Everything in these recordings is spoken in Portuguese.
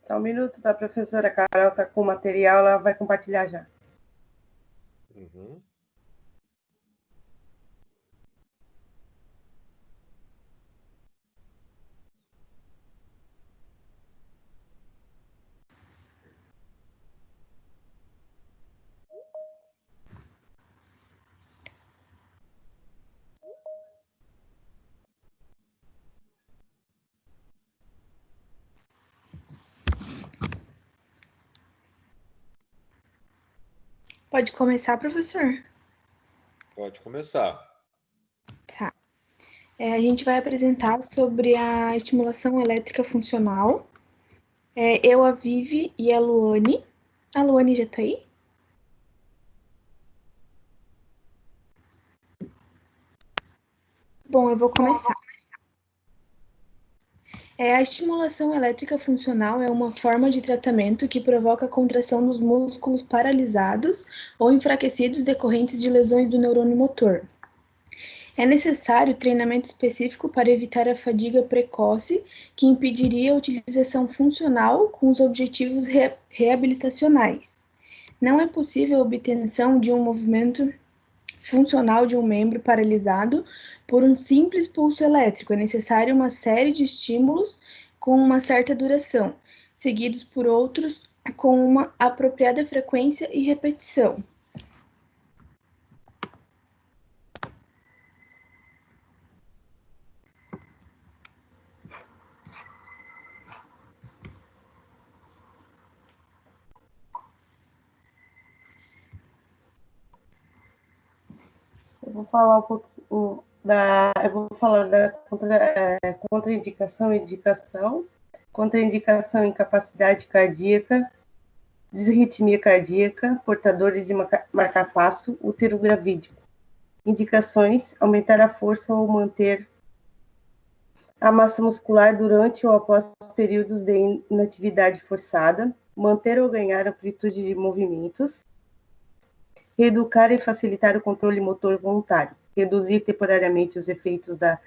Só um minuto, tá? A professora Carol está com o material, ela vai compartilhar já. Uhum. Pode começar, professor? Pode começar. Tá. A gente vai apresentar sobre a estimulação elétrica funcional. Eu, a Vivi e a Luane. A Luane já tá aí? Bom, eu vou começar. A estimulação elétrica funcional é uma forma de tratamento que provoca a contração dos músculos paralisados ou enfraquecidos decorrentes de lesões do neurônio motor. É necessário treinamento específico para evitar a fadiga precoce, que impediria a utilização funcional com os objetivos reabilitacionais. Não é possível a obtenção de um movimento funcional de um membro paralisado por um simples pulso elétrico. É necessário uma série de estímulos com uma certa duração, seguidos por outros com uma apropriada frequência e repetição. Eu vou falar um pouquinho da contraindicação e indicação. Contraindicação, incapacidade cardíaca, disritmia cardíaca, portadores de marcapasso, útero gravídico. Indicações: aumentar a força ou manter a massa muscular durante ou após períodos de inatividade forçada, manter ou ganhar amplitude de movimentos, reeducar e facilitar o controle motor voluntário, reduzir temporariamente os efeitos da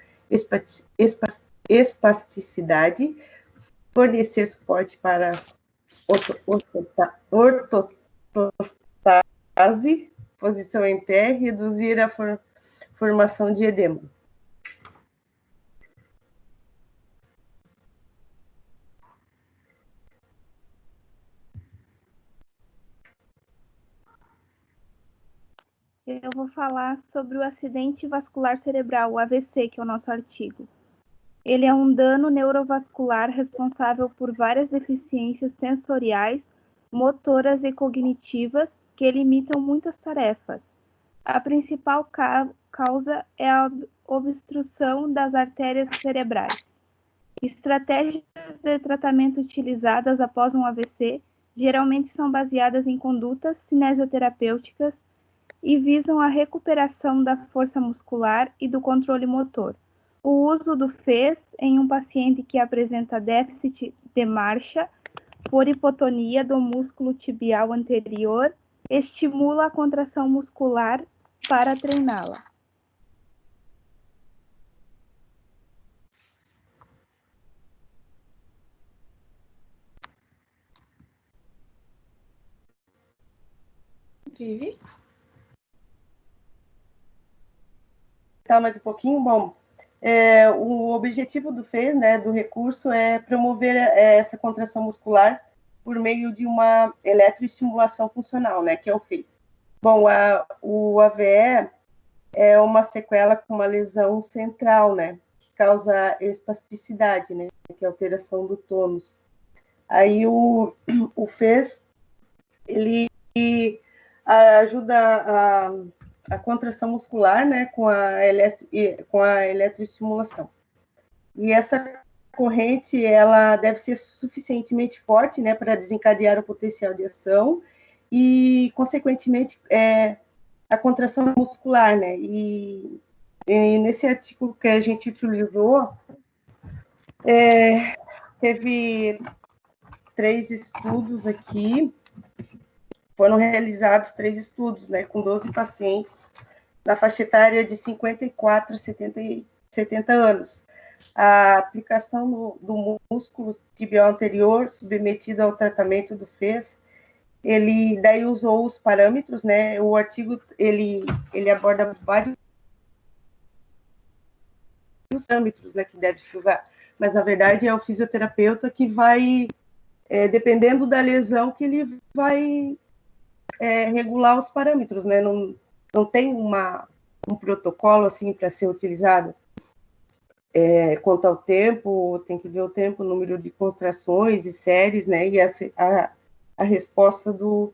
espasticidade, fornecer suporte para ortostase, posição em pé, reduzir a formação de edema. Eu vou falar sobre o acidente vascular cerebral, o AVC, que é o nosso artigo. Ele é um dano neurovascular responsável por várias deficiências sensoriais, motoras e cognitivas que limitam muitas tarefas. A principal causa é a obstrução das artérias cerebrais. Estratégias de tratamento utilizadas após um AVC geralmente são baseadas em condutas cinesioterapêuticas e visam a recuperação da força muscular e do controle motor. O uso do FES em um paciente que apresenta déficit de marcha por hipotonia do músculo tibial anterior estimula a contração muscular para treiná-la. Vivi? Tá, mais um pouquinho? Bom, o objetivo do FES, né, do recurso, é promover essa contração muscular por meio de uma eletroestimulação funcional, né, que é o FES. Bom, o AVE é uma sequela com uma lesão central, né, que causa espasticidade, né, que é alteração do tônus. Aí o FES, ele ajuda a contração muscular, né, com a eletroestimulação. E essa corrente, ela deve ser suficientemente forte, né, para desencadear o potencial de ação e, consequentemente, a contração muscular, né, e nesse artigo que a gente utilizou, teve 3 estudos aqui, foram realizados 3 estudos, né, com 12 pacientes na faixa etária de 54 a 70 anos. a aplicação do músculo tibial anterior submetido ao tratamento do FES. Ele daí usou os parâmetros, né? O artigo ele aborda vários parâmetros, né, que deve se usar, mas na verdade é o fisioterapeuta que vai, dependendo da lesão, que ele vai regular os parâmetros, né? Não tem um protocolo assim para ser utilizado. Quanto ao tempo, tem que ver o tempo, o número de contrações e séries, né? E a resposta do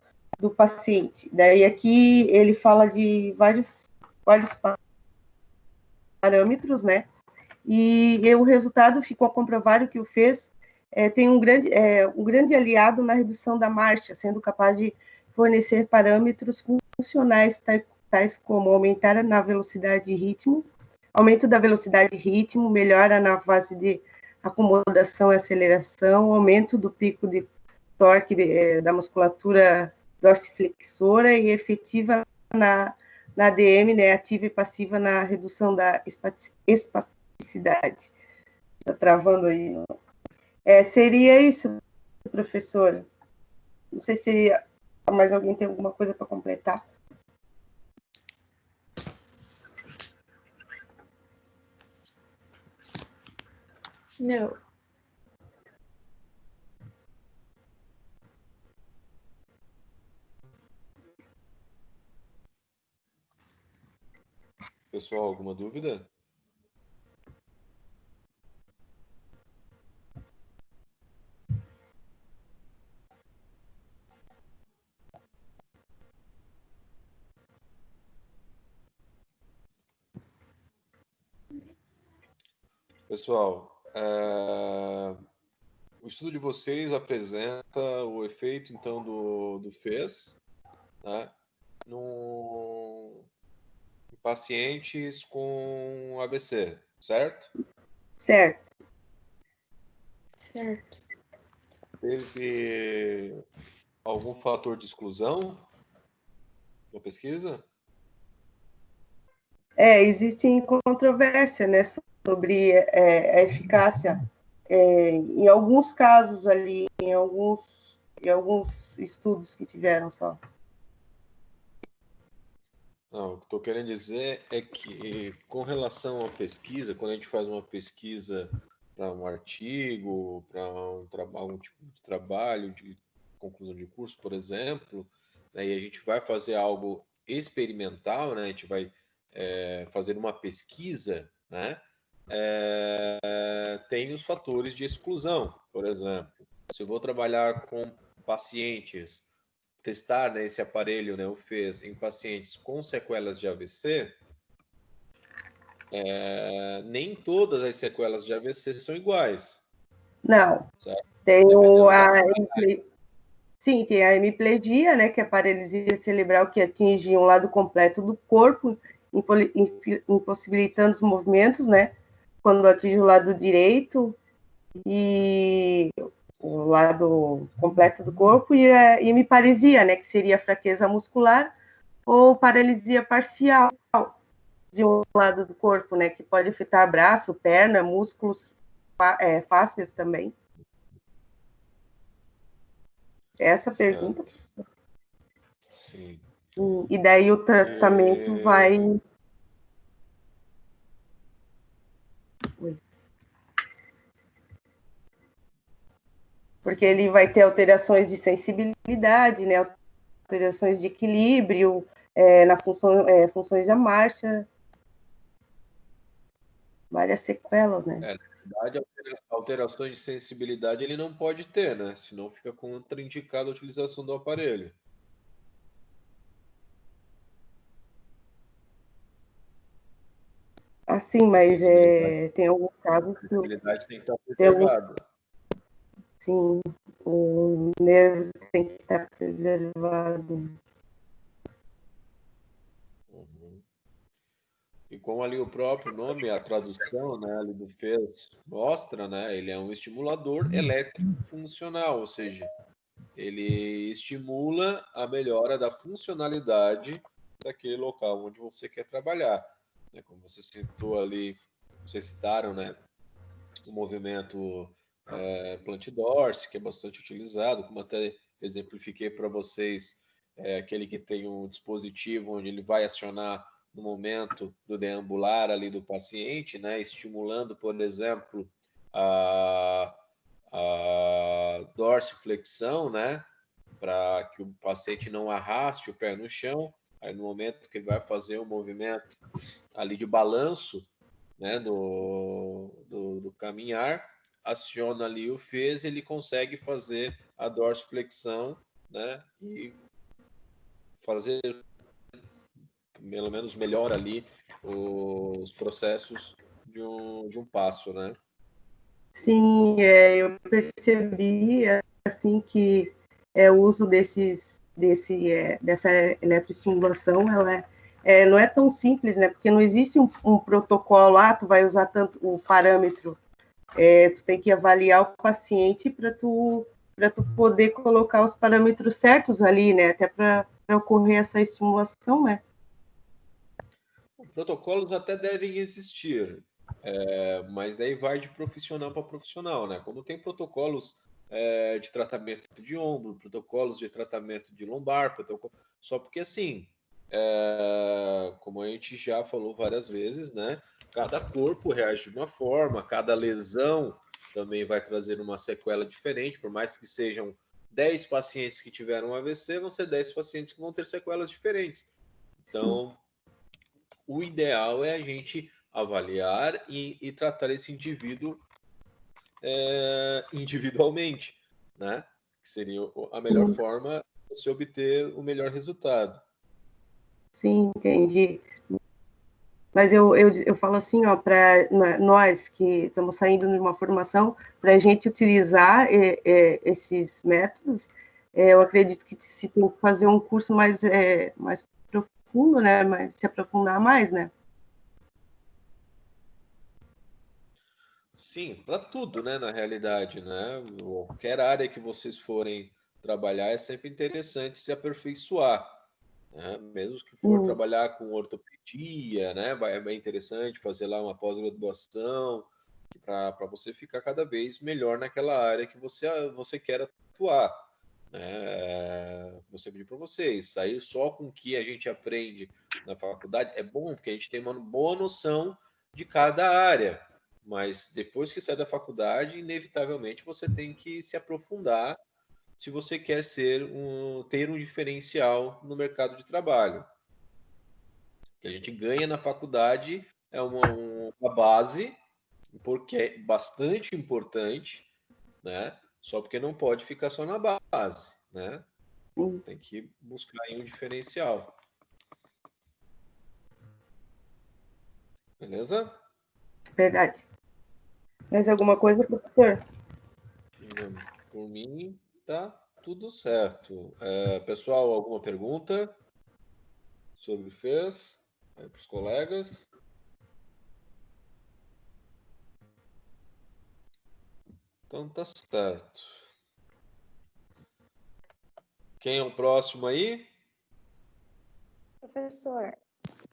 paciente. Daí aqui ele fala de vários parâmetros, né? E o resultado ficou comprovado que o FES tem um grande aliado na redução da marcha, sendo capaz de fornecer parâmetros funcionais, tais como aumentar na velocidade e ritmo, aumento da velocidade e ritmo, melhora na fase de acomodação e aceleração, aumento do pico de torque da musculatura dorsiflexora e efetiva na ADM, né, ativa e passiva na redução da espasticidade. Está travando aí. Seria isso, professora. Não sei se mais alguém tem alguma coisa para completar. Não. Pessoal, alguma dúvida? Pessoal, o estudo de vocês apresenta o efeito, então, do FES, né, em pacientes com ABC, certo? Certo. Certo. Teve algum fator de exclusão na pesquisa? Existem controvérsia, né, sobre a eficácia. Em alguns casos ali, em alguns estudos que tiveram só. Não, o que estou querendo dizer é que, com relação à pesquisa, quando a gente faz uma pesquisa para um artigo, para algum tipo de trabalho, de conclusão de curso, por exemplo, né, e a gente vai fazer algo experimental, né, a gente vai fazer uma pesquisa, né, tem os fatores de exclusão, por exemplo. Se eu vou trabalhar com pacientes, testar, né, esse aparelho, né, o FES, em pacientes com sequelas de AVC, nem todas as sequelas de AVC são iguais. Não. Certo? Tem tem a hemiplegia, né, que é a paralisia cerebral que atinge um lado completo do corpo, impossibilitando os movimentos, né, quando atinge o lado direito e o lado completo do corpo, e a hemiparesia, né, que seria a fraqueza muscular ou paralisia parcial de um lado do corpo, né, que pode afetar braço, perna, músculos, fáscias também. Essa pergunta. Sim. E daí o tratamento vai... Porque ele vai ter alterações de sensibilidade, né, alterações de equilíbrio, na funções da marcha, várias sequelas, né? Na verdade, alterações de sensibilidade ele não pode ter, né? Senão fica contraindicada a utilização do aparelho. Assim, mas tem alguns casos que a sensibilidade tem que estar preservada. Sim, o nervo tem que estar preservado. Uhum. E como ali o próprio nome, a tradução, né, ali do FES mostra, né, ele é um estimulador elétrico funcional, ou seja, ele estimula a melhora da funcionalidade daquele local onde você quer trabalhar. Como você citou ali, vocês citaram, né, o movimento Plant-Dorse, que é bastante utilizado, como até exemplifiquei para vocês, aquele que tem um dispositivo onde ele vai acionar no momento do deambular ali do paciente, né, estimulando, por exemplo, a dorsiflexão, né, para que o paciente não arraste o pé no chão. Aí no momento que ele vai fazer o movimento ali de balanço, né, do caminhar, aciona ali o fez, ele consegue fazer a dorsiflexão, né, e fazer pelo menos melhor ali os processos de um passo, né? Sim, eu percebi assim que o uso dessa eletroestimulação, não é tão simples, né? Porque não existe um protocolo, tu vai usar tanto o parâmetro, tu tem que avaliar o paciente para tu poder colocar os parâmetros certos ali, né? Até para ocorrer essa estimulação, né? Protocolos até devem existir, mas aí vai de profissional para profissional, né? Como tem protocolos de tratamento de ombro, protocolos de tratamento de lombar, só porque assim, como a gente já falou várias vezes, né? Cada corpo reage de uma forma, cada lesão também vai trazer uma sequela diferente, por mais que sejam 10 pacientes que tiveram AVC, vão ser 10 pacientes que vão ter sequelas diferentes. Então, sim, o ideal é a gente avaliar e tratar esse indivíduo individualmente, né? Que seria a melhor forma de se obter o melhor resultado. Sim, entendi. Mas eu falo assim, ó, para nós que estamos saindo de uma formação, para a gente utilizar esses métodos, eu acredito que se tem que fazer um curso mais profundo, né? Mas se aprofundar mais, né? Sim, para tudo, né? Na realidade, né? Qualquer área que vocês forem trabalhar é sempre interessante se aperfeiçoar. Né? Mesmo que for trabalhar com ortopedia, né? É bem interessante fazer lá uma pós-graduação para você ficar cada vez melhor naquela área que você quer atuar. Né? Você pedir para vocês, sair só com o que a gente aprende na faculdade é bom, porque a gente tem uma boa noção de cada área. Mas depois que sai da faculdade, inevitavelmente você tem que se aprofundar se você quer ter um diferencial no mercado de trabalho. O que a gente ganha na faculdade é uma base, porque é bastante importante, né? Só porque não pode ficar só na base, né? Tem que buscar aí um diferencial. Beleza? Verdade. Mais alguma coisa, professor? Por mim, tá tudo certo. Pessoal, alguma pergunta sobre o FES? Para os colegas? Então tá certo. Quem é o próximo aí? Professor,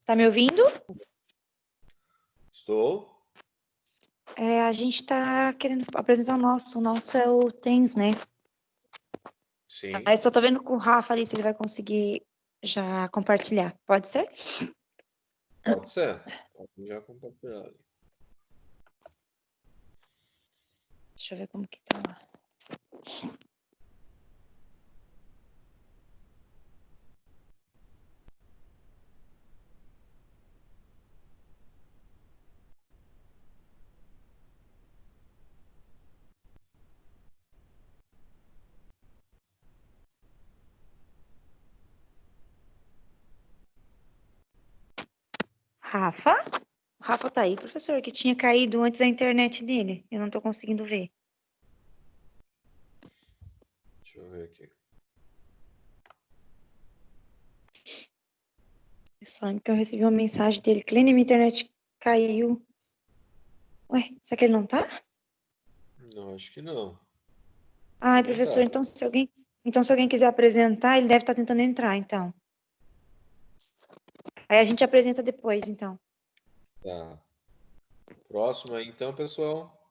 tá me ouvindo? Estou. A gente está querendo apresentar o nosso. O nosso é o TENS, né? Sim. Aí só tô vendo com o Rafa ali se ele vai conseguir já compartilhar. Pode ser? Pode ser. Pode já compartilhar. Deixa eu ver como que tá lá. Rafa? O Rafa tá aí, professor, que tinha caído antes da internet dele. Eu não tô conseguindo ver. Deixa eu ver aqui. Eu só lembro que eu recebi uma mensagem dele. Clênia, minha internet caiu. Ué, será que ele não tá? Não, acho que não. Ai, professor, tá. então se alguém quiser apresentar, ele deve estar tentando entrar, então. Aí a gente apresenta depois, então. Tá. Próximo aí, então, pessoal.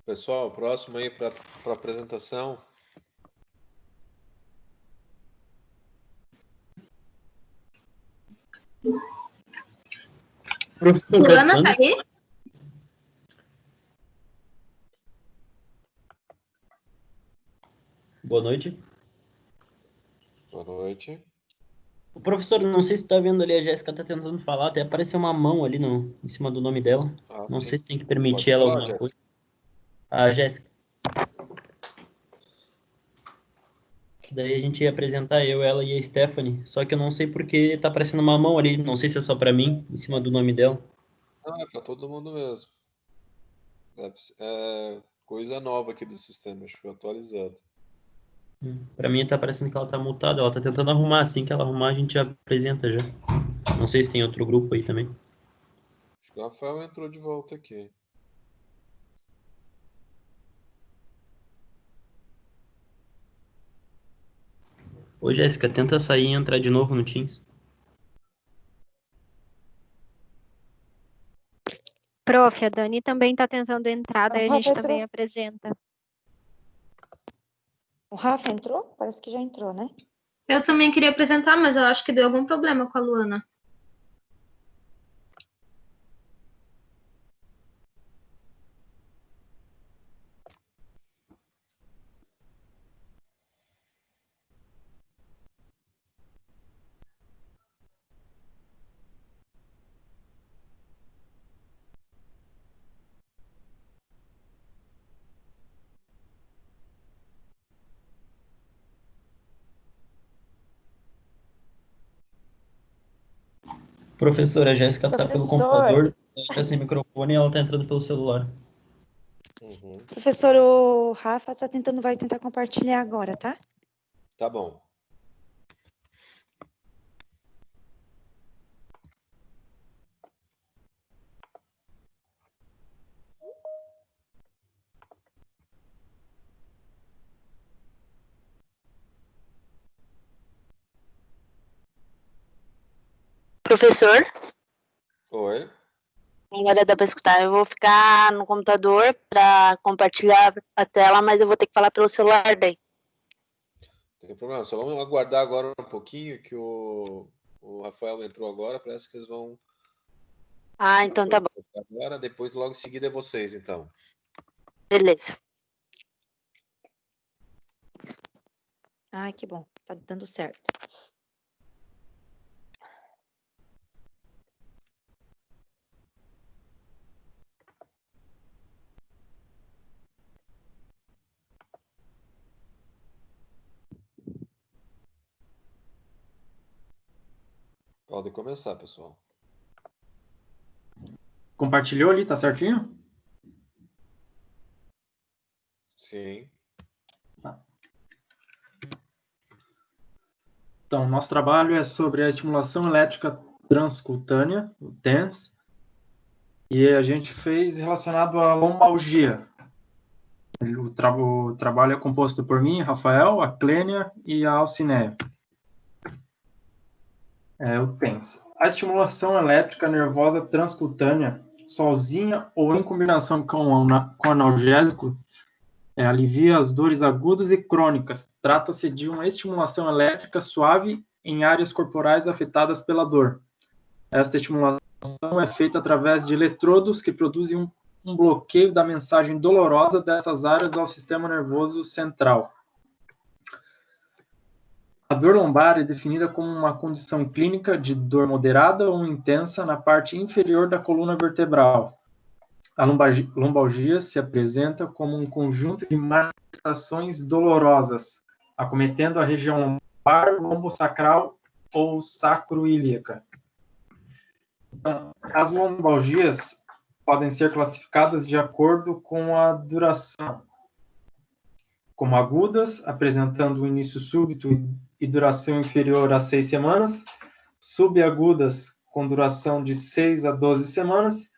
Pessoal, próximo aí para apresentação. Professor Luana, tá Caetano, aí? boa noite. Boa noite. O professor, não sei se tu tá vendo ali, a Jéssica tá tentando falar, até apareceu uma mão ali em cima do nome dela. Ah, Não sim. sei se tem que Pode permitir ela falar, alguma Jéssica. coisa. A Jéssica. Que daí a gente ia apresentar eu, ela e a Stephanie. Só que eu não sei porque tá aparecendo uma mão ali, não sei se é só pra mim, em cima do nome dela. Ah, é para todo mundo mesmo. É coisa nova aqui do sistema, acho que foi atualizado. Pra mim tá parecendo que ela tá mutada, ela tá tentando arrumar, assim que ela arrumar a gente já apresenta já. Não sei se tem outro grupo aí também. Acho que o Rafael entrou de volta aqui. Ô Jéssica, tenta sair e entrar de novo no Teams. Prof, a Dani também está tentando entrar, daí a O gente Rafa também entrou. apresenta. O Rafa entrou? Parece que já entrou, né? Eu também queria apresentar, mas eu acho que deu algum problema com a Luana. Professora, a Jéssica tá pelo Professor, computador, acho que tá sem microfone e ela tá entrando pelo celular. Uhum. professor, o Rafa vai tentar compartilhar agora, tá? Tá bom. Professor, Oi. agora dá para escutar. Eu vou ficar no computador para compartilhar a tela, mas eu vou ter que falar pelo celular daí. Não tem problema. Só vamos aguardar agora um pouquinho que o Rafael entrou agora. Parece que eles vão. Ah, então tá bom. Agora, depois, logo em seguida, é vocês, então. Beleza. Ai, que bom. Tá dando certo. Pode começar, pessoal. Compartilhou ali, tá certinho? Sim. Então, nosso trabalho é sobre a estimulação elétrica transcutânea, o TENS, e a gente fez relacionado à lombalgia. O trabalho é composto por mim, Rafael, a Clênia e a Alcineia. O TENS. A estimulação elétrica nervosa transcutânea, sozinha ou em combinação com analgésico, alivia as dores agudas e crônicas. Trata-se de uma estimulação elétrica suave em áreas corporais afetadas pela dor. Esta estimulação é feita através de eletrodos que produzem um bloqueio da mensagem dolorosa dessas áreas ao sistema nervoso central. A dor lombar é definida como uma condição clínica de dor moderada ou intensa na parte inferior da coluna vertebral. A lombalgia se apresenta como um conjunto de manifestações dolorosas, acometendo a região lombar, lombosacral ou sacroiliaca. Então, as lombalgias podem ser classificadas de acordo com a duração, como agudas, apresentando um início súbito e duração inferior a 6 semanas, subagudas, com duração de 6 a 12 semanas,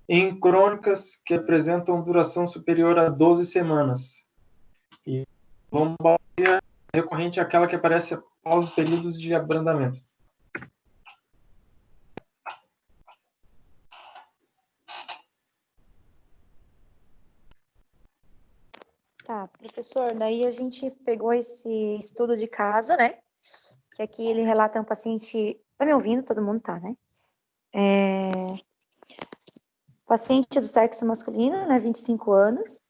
em crônicas que apresentam duração superior a 12 semanas. E lombalgia recorrente é aquela que aparece após períodos de abrandamento. Tá, professor, daí a gente pegou esse estudo de caso, né? Que aqui ele relata um paciente. Tá me ouvindo? Todo mundo tá, né? Paciente do sexo masculino, né? 25 anos.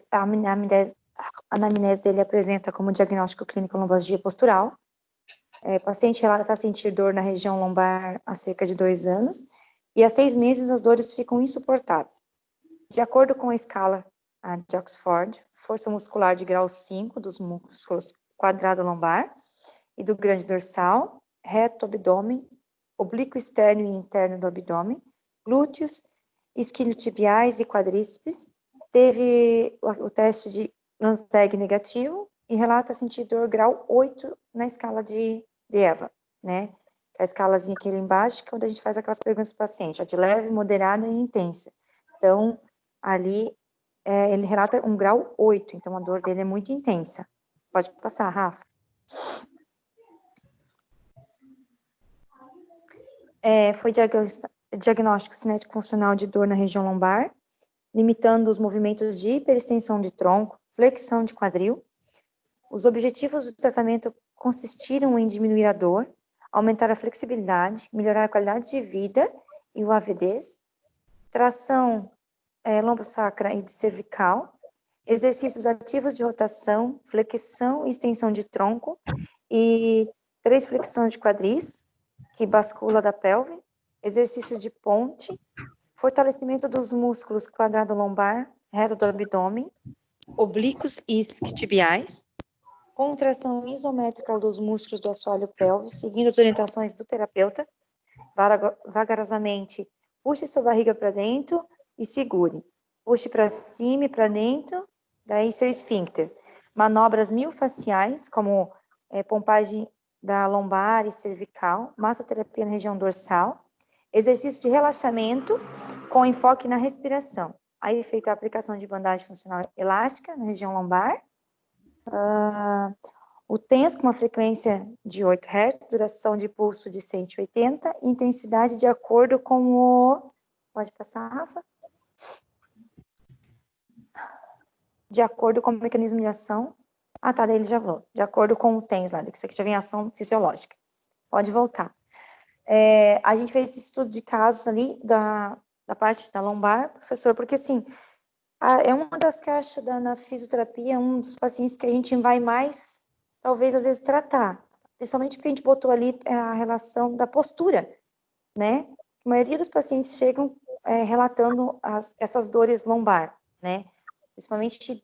A anamnese dele apresenta como diagnóstico clínico lombalgia postural. Paciente relata sentir dor na região lombar há cerca de 2 anos. E há 6 meses as dores ficam insuportáveis. De acordo com a escala de Oxford, força muscular de grau 5 dos músculos quadrado lombar e do grande dorsal, reto abdômen, oblíquo externo e interno do abdômen, glúteos, isquiotibiais e quadríceps. Teve o teste de Lanseg negativo e relata sentir dor grau 8 na escala de EVA, né? Que é a escalazinha aqui embaixo, que é onde a gente faz aquelas perguntas do paciente, de leve, moderada e intensa. Então, ali, ele relata um grau 8, então a dor dele é muito intensa. Pode passar, Rafa. Foi diagnóstico cinético funcional de dor na região lombar, limitando os movimentos de hiperextensão de tronco, flexão de quadril. Os objetivos do tratamento consistiram em diminuir a dor, aumentar a flexibilidade, melhorar a qualidade de vida e o AVDs, tração lombosacra e de cervical, exercícios ativos de rotação, flexão e extensão de tronco e 3 flexões de quadris, que bascula da pelve, exercícios de ponte, fortalecimento dos músculos quadrado lombar, reto do abdômen, oblíquos e isquiotibiais, contração isométrica dos músculos do assoalho pélvico, seguindo as orientações do terapeuta, vagarosamente, puxe sua barriga para dentro e segure. Puxe para cima e para dentro, daí seu esfíncter. Manobras miofasciais, como pompagem da lombar e cervical, massoterapia na região dorsal, exercício de relaxamento com enfoque na respiração. Aí feita a aplicação de bandagem funcional elástica na região lombar, o TENS com uma frequência de 8 Hz, duração de pulso de 180, intensidade de acordo com o... Pode passar, Rafa? De acordo com o mecanismo de ação. Ah, tá, daí ele já falou. De acordo com o TENS lá, que isso aqui já vem em ação fisiológica. Pode voltar. A gente fez esse estudo de casos ali da parte da lombar, professor, porque assim, é uma das caixas na fisioterapia, um dos pacientes que a gente vai mais, talvez, às vezes, tratar. Principalmente porque a gente botou ali a relação da postura, né? A maioria dos pacientes chegam relatando essas dores lombar, né? Principalmente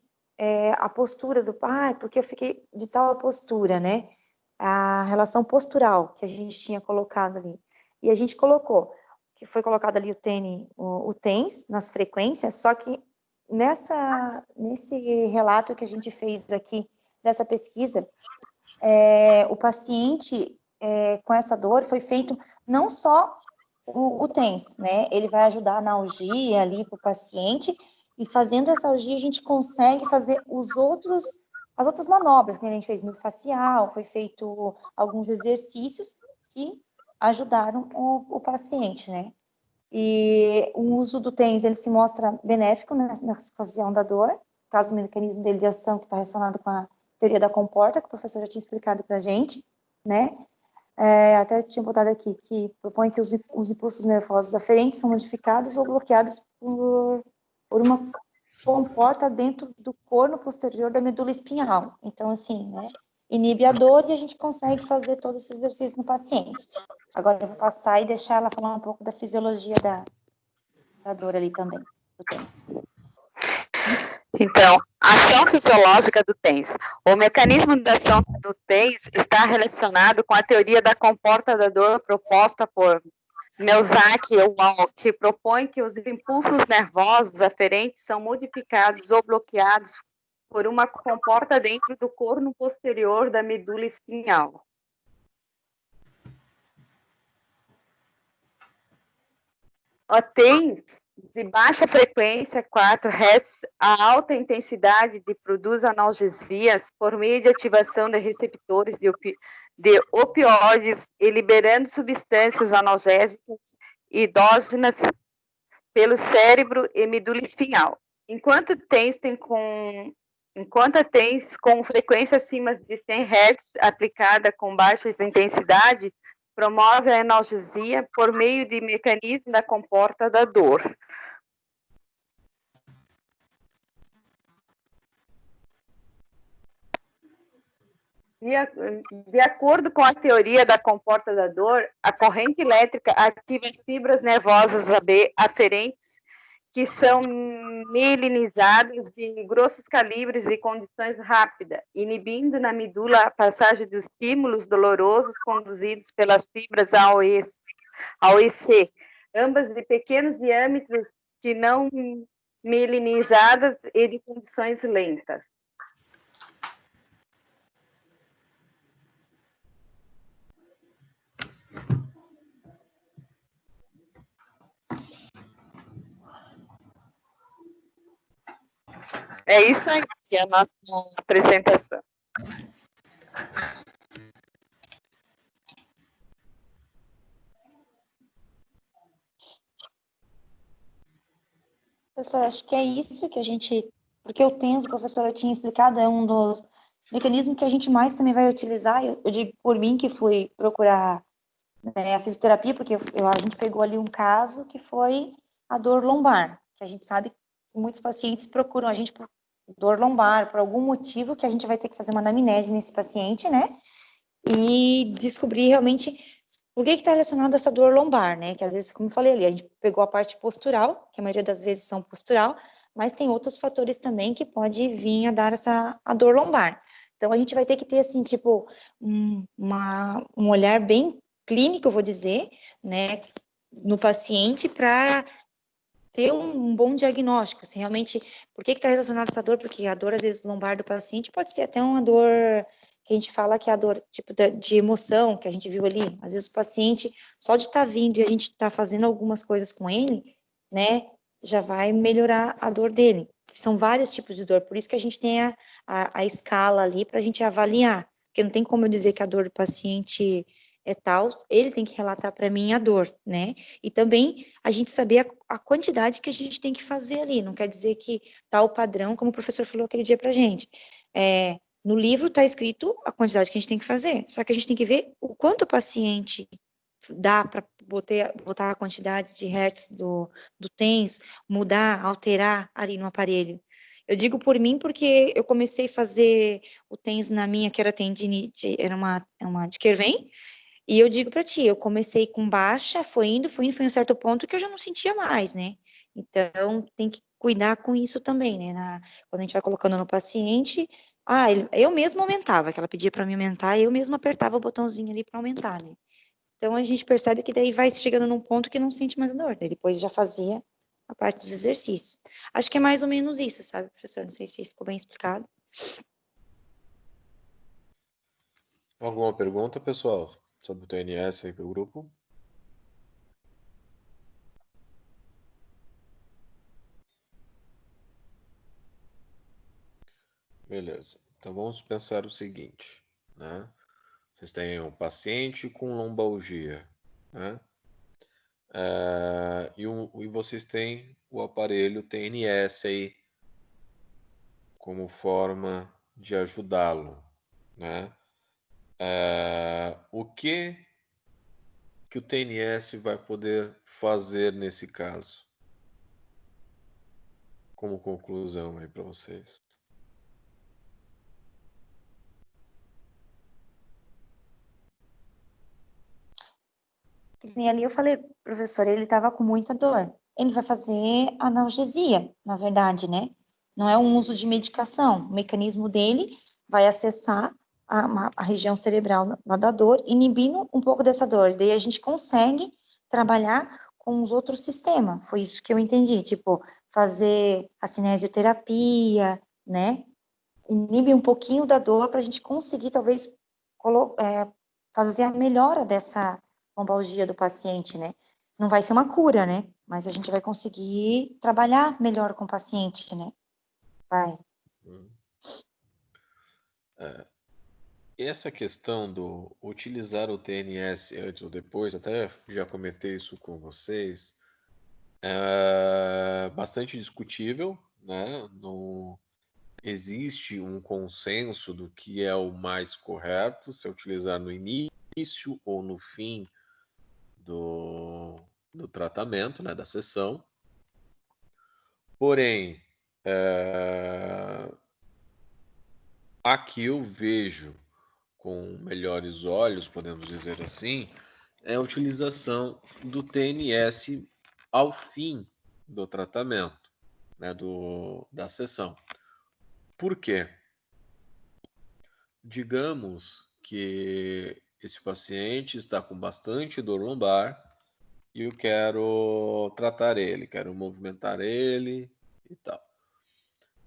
a postura do pai, porque eu fiquei de tal postura, né? A relação postural que a gente tinha colocado ali. E a gente colocou, que foi colocado ali o TENS nas frequências, só que nesse relato que a gente fez aqui, dessa pesquisa, o paciente com essa dor foi feito não só o TENS, né? Ele vai ajudar na algia ali para o paciente, e fazendo essa algia a gente consegue fazer as outras manobras, que a gente fez miofascial, foi feito alguns exercícios que ajudaram o paciente, né? E o uso do TENS, ele se mostra benéfico na ocasião da dor, por causa do mecanismo dele de ação que está relacionado com a teoria da comporta, que o professor já tinha explicado para a gente, né? Até tinha botado aqui, que propõe que os impulsos nervosos aferentes são modificados ou bloqueados por uma comporta dentro do corno posterior da medula espinhal. Então, assim, né? Inibe a dor e a gente consegue fazer todo esse exercício no paciente. Agora eu vou passar e deixar ela falar um pouco da fisiologia da dor ali também, do TENS. Então, a ação fisiológica do TENS. O mecanismo de ação do TENS está relacionado com a teoria da comporta da dor proposta por Melzack et al., que propõe que os impulsos nervosos aferentes são modificados ou bloqueados por uma comporta dentro do corno posterior da medula espinhal. O TENS de baixa frequência, 4 Hz, a alta intensidade produz analgesias por meio de ativação de receptores de opioides e liberando substâncias analgésicas endógenas pelo cérebro e medula espinhal. Enquanto TENS tem enquanto a TENS com frequência acima de 100 Hz aplicada com baixa intensidade promove a analgesia por meio de mecanismo da comporta da dor. De acordo com a teoria da comporta da dor, a corrente elétrica ativa as fibras nervosas aferentes, que são mielinizadas de grossos calibres e condições rápidas, inibindo na medula a passagem dos estímulos dolorosos conduzidos pelas fibras ao EC, ambas de pequenos diâmetros que não mielinizadas e de condições lentas. É isso aí, a nossa apresentação. Professor, acho que é isso que a gente... Porque o TENS, a professora tinha explicado, é um dos mecanismos que a gente mais também vai utilizar. Eu digo por mim que fui procurar, né, a fisioterapia, porque a gente pegou ali um caso que foi a dor lombar, que a gente sabe que muitos pacientes procuram a gente por dor lombar, por algum motivo que a gente vai ter que fazer uma anamnese nesse paciente, né? E descobrir realmente por que está relacionado a essa dor lombar, né? Que às vezes, como eu falei ali, a gente pegou a parte postural, que a maioria das vezes são postural, mas tem outros fatores também que pode vir a dar a dor lombar. Então, a gente vai ter que ter, assim, tipo, um olhar bem clínico, eu vou dizer, né, no paciente para ter um bom diagnóstico, se realmente, por que está relacionado essa dor? Porque a dor, às vezes, lombar do paciente pode ser até uma dor que a gente fala que é a dor, tipo, de emoção, que a gente viu ali. Às vezes o paciente, só de estar vindo e a gente estar fazendo algumas coisas com ele, né, já vai melhorar a dor dele. São vários tipos de dor, por isso que a gente tem a escala ali para a gente avaliar, porque não tem como eu dizer que a dor do paciente é tal, ele tem que relatar para mim a dor, né? E também a gente saber a quantidade que a gente tem que fazer ali, não quer dizer que tá o padrão, como o professor falou aquele dia pra gente. No livro está escrito a quantidade que a gente tem que fazer, só que a gente tem que ver o quanto o paciente dá para botar a quantidade de hertz do TENS, mudar, alterar ali no aparelho. Eu digo por mim porque eu comecei a fazer o TENS na minha, que era tendinite, era uma de Kervem, e eu digo para ti, eu comecei com baixa, foi indo, foi um certo ponto que eu já não sentia mais, né? Então, tem que cuidar com isso também, né? Quando a gente vai colocando no paciente, eu mesma aumentava, que ela pedia para me aumentar, eu mesma apertava o botãozinho ali para aumentar, né? Então, a gente percebe que daí vai chegando num ponto que não sente mais dor, daí depois já fazia a parte dos exercícios. Acho que é mais ou menos isso, sabe, professor? Não sei se ficou bem explicado. Alguma pergunta, pessoal, sobre o TNS aí para o grupo? Beleza. Então vamos pensar o seguinte, né? Vocês têm um paciente com lombalgia, né? E vocês têm o aparelho TNS aí como forma de ajudá-lo, né? O que o TNS vai poder fazer nesse caso? Como conclusão aí para vocês. E ali eu falei, professor, ele estava com muita dor. Ele vai fazer analgesia, na verdade, né? Não é um uso de medicação. O mecanismo dele vai acessar a região cerebral lá da dor, inibindo um pouco dessa dor. Daí a gente consegue trabalhar com os outros sistemas. Foi isso que eu entendi. Tipo, fazer a cinesioterapia, né? Inibe um pouquinho da dor para a gente conseguir, talvez, fazer a melhora dessa lombalgia do paciente, né? Não vai ser uma cura, né? Mas a gente vai conseguir trabalhar melhor com o paciente, né? Vai. Essa questão do utilizar o TNS antes ou depois, até já comentei isso com vocês, é bastante discutível, né? existe um consenso do que é o mais correto, se é utilizar no início ou no fim do tratamento, né, da sessão. Porém, aqui eu vejo com melhores olhos, podemos dizer assim, é a utilização do TNS ao fim do tratamento, né, da sessão. Por quê? Digamos que esse paciente está com bastante dor lombar e eu quero tratar ele, quero movimentar ele e tal.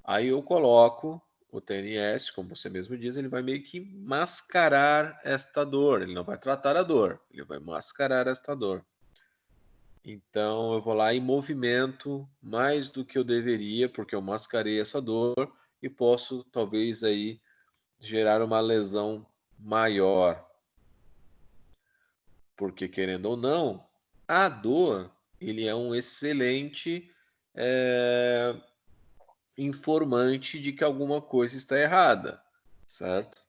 Aí eu coloco o TNS, como você mesmo diz, ele vai meio que mascarar esta dor. Ele não vai tratar a dor, ele vai mascarar esta dor. Então eu vou lá e movimento mais do que eu deveria, porque eu mascarei essa dor e posso talvez aí gerar uma lesão maior. Porque querendo ou não, a dor, ele é um excelente informante de que alguma coisa está errada, certo?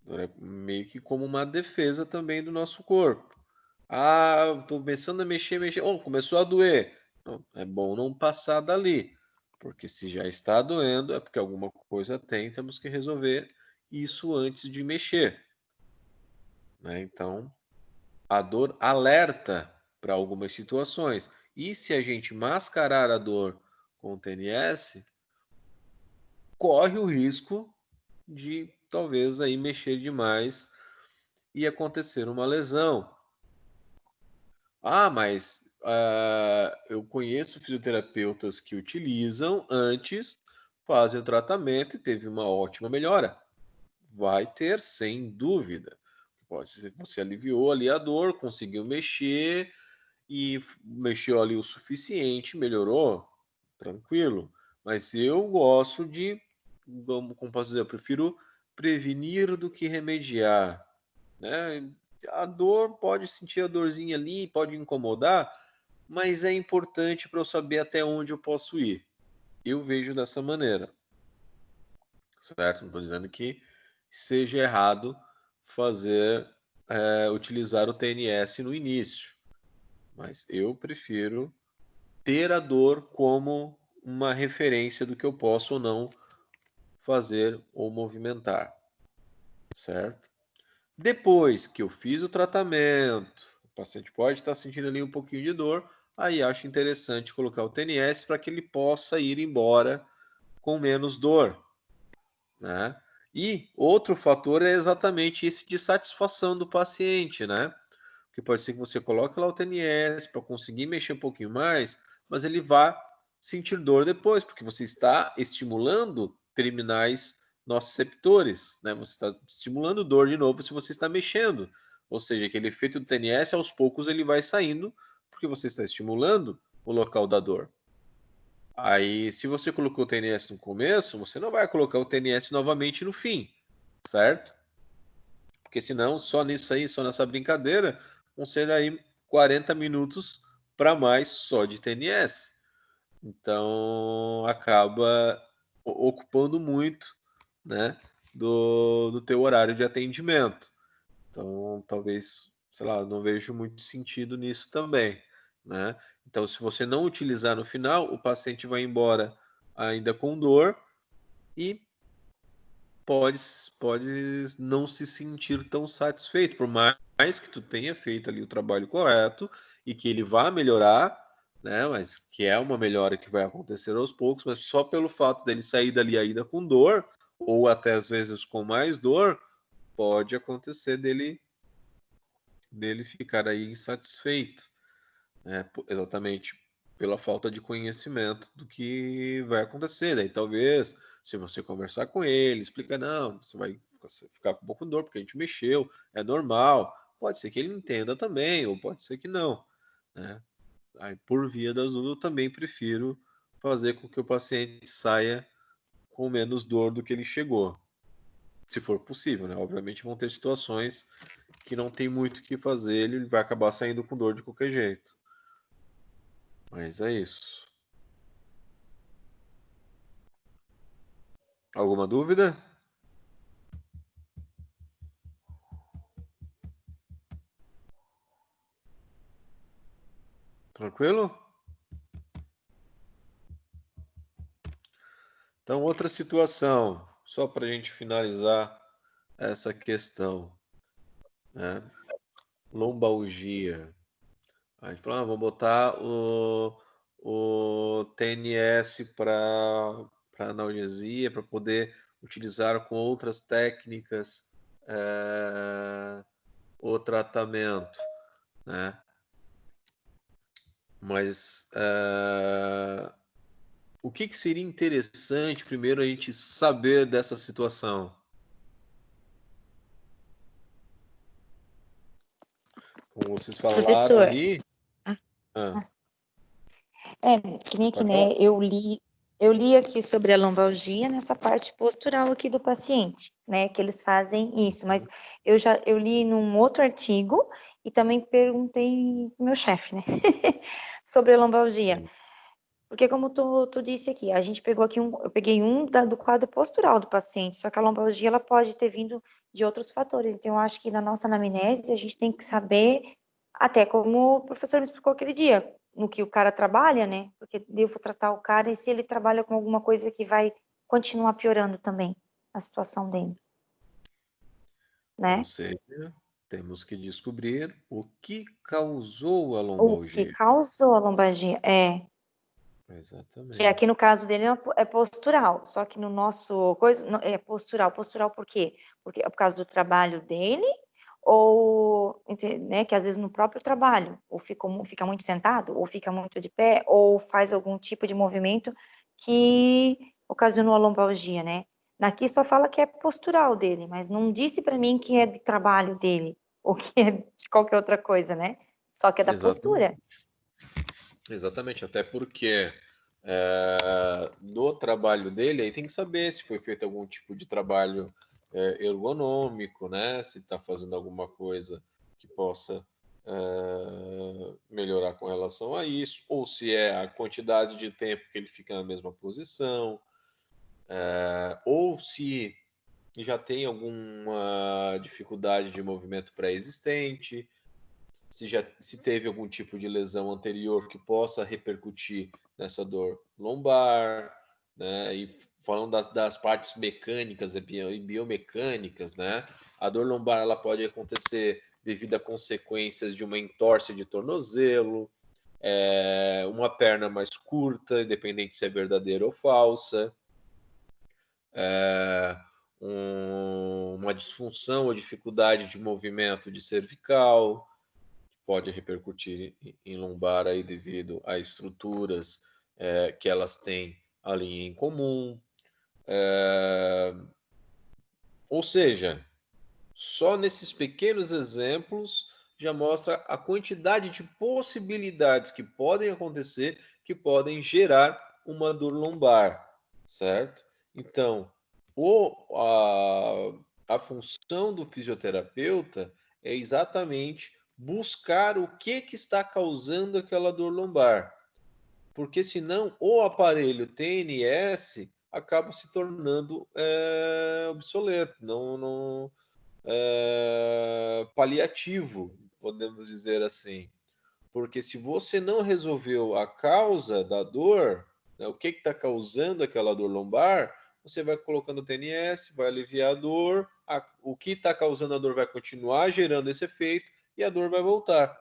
É meio que como uma defesa também do nosso corpo. Ah, estou começando a mexer. Oh, começou a doer. Não, é bom não passar dali, porque se já está doendo, é porque alguma coisa tem, temos que resolver isso antes de mexer. Né? Então, a dor alerta para algumas situações. E se a gente mascarar a dor com o TNS, corre o risco de talvez aí mexer demais e acontecer uma lesão. Ah, mas eu conheço fisioterapeutas que utilizam antes, fazem o tratamento e teve uma ótima melhora. Vai ter, sem dúvida. Pode ser que você aliviou ali a dor, conseguiu mexer e mexeu ali o suficiente, melhorou, tranquilo. Mas eu gosto de, como posso dizer, eu prefiro prevenir do que remediar, né? A dor, pode sentir a dorzinha ali, pode incomodar, mas é importante para eu saber até onde eu posso ir. Eu vejo dessa maneira, certo? Não estou dizendo que seja errado fazer, utilizar o TNS no início, mas eu prefiro ter a dor como uma referência do que eu posso ou não fazer ou movimentar, certo? Depois que eu fiz o tratamento, o paciente pode estar sentindo ali um pouquinho de dor, aí acho interessante colocar o TNS para que ele possa ir embora com menos dor, né? E outro fator é exatamente esse de satisfação do paciente, né? Porque pode ser que você coloque lá o TNS para conseguir mexer um pouquinho mais, mas ele vai sentir dor depois, porque você está estimulando terminais nociceptores, né? Você está estimulando dor de novo se você está mexendo. Ou seja, aquele efeito do TNS, aos poucos ele vai saindo, porque você está estimulando o local da dor. Aí, se você colocou o TNS no começo, você não vai colocar o TNS novamente no fim, certo? Porque senão, só nisso aí, só nessa brincadeira, vão ser aí 40 minutos para mais só de TNS. Então, acaba ocupando muito, né, do teu horário de atendimento. Então, talvez, sei lá, não vejo muito sentido nisso também, né? Então, se você não utilizar no final, o paciente vai embora ainda com dor e pode não se sentir tão satisfeito, por mais que tu tenha feito ali o trabalho correto e que ele vá melhorar, né? Mas que é uma melhora que vai acontecer aos poucos, mas só pelo fato dele sair dali ainda com dor, ou até às vezes com mais dor, pode acontecer dele ficar aí insatisfeito, né? Exatamente pela falta de conhecimento do que vai acontecer. Daí talvez, se você conversar com ele, explica, não, você vai ficar com um pouco de dor, porque a gente mexeu, é normal. Pode ser que ele entenda também, ou pode ser que não, né? Aí, por via das dúvidas, eu também prefiro fazer com que o paciente saia com menos dor do que ele chegou, se for possível, né? Obviamente vão ter situações que não tem muito o que fazer, ele vai acabar saindo com dor de qualquer jeito. Mas é isso. Alguma dúvida? Tranquilo? Então, outra situação, só para a gente finalizar essa questão, né? Lombalgia. A gente falou, vamos botar o TNS para analgesia, para poder utilizar com outras técnicas o tratamento, né? Mas o que seria interessante primeiro a gente saber dessa situação? Como vocês falaram Professor, ali. que nem aqui, Pode né? falar. Eu li aqui sobre a lombalgia nessa parte postural aqui do paciente, né? Que eles fazem isso, mas eu li num outro artigo e também perguntei pro meu chefe, né? Sobre a lombalgia. Porque como tu disse aqui, a gente pegou aqui eu peguei do quadro postural do paciente, só que a lombalgia ela pode ter vindo de outros fatores. Então, eu acho que na nossa anamnese a gente tem que saber, até como o professor me explicou aquele dia, no que o cara trabalha, né? Porque eu vou tratar o cara e se ele trabalha com alguma coisa que vai continuar piorando também a situação dele, né? Ou seja, temos que descobrir o que causou a O que lombalgia. causou a lombalgia que aqui Exatamente. no caso dele é postural, só que no nosso coisa é postural. Postural por quê? Porque é por causa do trabalho dele ou, né, que às vezes no próprio trabalho, ou fica muito sentado, ou fica muito de pé, ou faz algum tipo de movimento que ocasionou a lombalgia, né? Daqui só fala que é postural dele, mas não disse para mim que é do trabalho dele, ou que é de qualquer outra coisa, né? Só que é da postura. Exatamente, até porque no trabalho dele, aí tem que saber se foi feito algum tipo de trabalho ergonômico, né? Se está fazendo alguma coisa que possa melhorar com relação a isso, ou se é a quantidade de tempo que ele fica na mesma posição, ou se já tem alguma dificuldade de movimento pré-existente, se teve algum tipo de lesão anterior que possa repercutir nessa dor lombar, né? E falando das partes mecânicas e biomecânicas, né? A dor lombar ela pode acontecer devido a consequências de uma entorse de tornozelo, uma perna mais curta, independente se é verdadeira ou falsa, uma disfunção ou dificuldade de movimento de cervical, pode repercutir em lombar aí devido a estruturas que elas têm ali em comum. Ou seja, só nesses pequenos exemplos já mostra a quantidade de possibilidades que podem acontecer, que podem gerar uma dor lombar, certo? Então, a função do fisioterapeuta é exatamente buscar o que está causando aquela dor lombar. Porque senão o aparelho TNS acaba se tornando obsoleto, não paliativo, podemos dizer assim. Porque se você não resolveu a causa da dor, né, o que está causando aquela dor lombar, você vai colocando TNS, vai aliviar a dor, o que está causando a dor vai continuar gerando esse efeito e a dor vai voltar.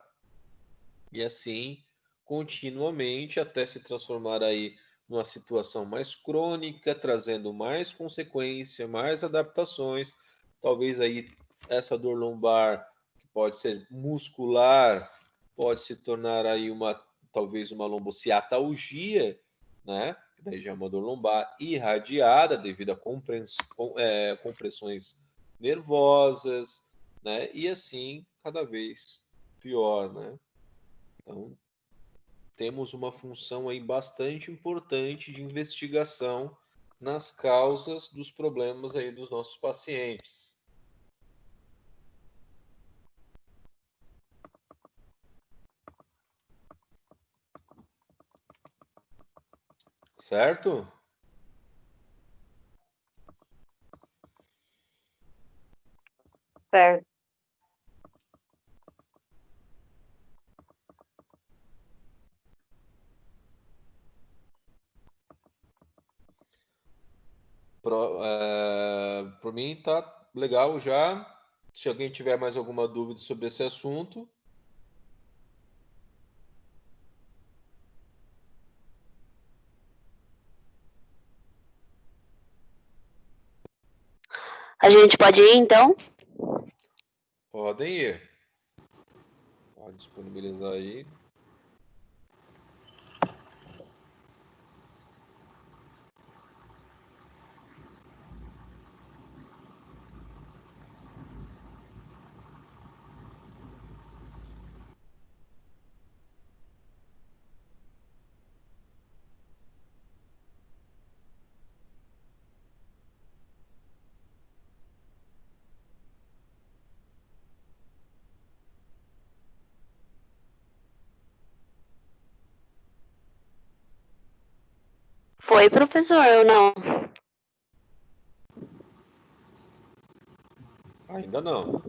E assim, continuamente, até se transformar aí numa situação mais crônica, trazendo mais consequência, mais adaptações. Talvez aí essa dor lombar, que pode ser muscular, pode se tornar aí talvez uma lombociatalgia, né? Daí já é uma dor lombar irradiada devido a compressões nervosas, né? E assim, cada vez pior, né? Então, temos uma função aí bastante importante de investigação nas causas dos problemas aí dos nossos pacientes. Certo? Certo. Por mim tá legal já. Se alguém tiver mais alguma dúvida sobre esse assunto. A gente pode ir, então? Podem ir. Pode disponibilizar aí. Foi, professor, ou não? Ainda não.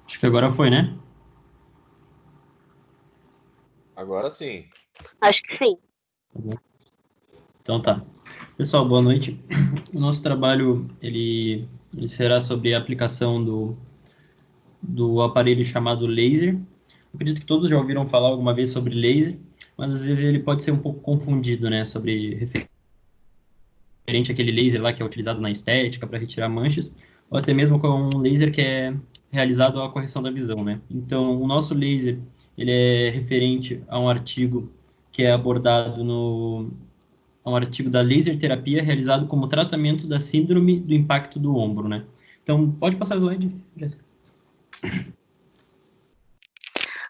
Acho que agora foi, né? Agora sim. Acho que sim. Tá bom. Então tá. Pessoal, boa noite. O nosso trabalho, ele será sobre a aplicação do aparelho chamado laser. Eu acredito que todos já ouviram falar alguma vez sobre laser, mas às vezes ele pode ser um pouco confundido, né? Sobre referente àquele laser lá que é utilizado na estética para retirar manchas, ou até mesmo com um laser que é realizado a correção da visão, né? Então, o nosso laser, ele é referente a um artigo que é abordado a um artigo da laser terapia realizado como tratamento da síndrome do impacto do ombro, né? Então, pode passar o slide, Jéssica.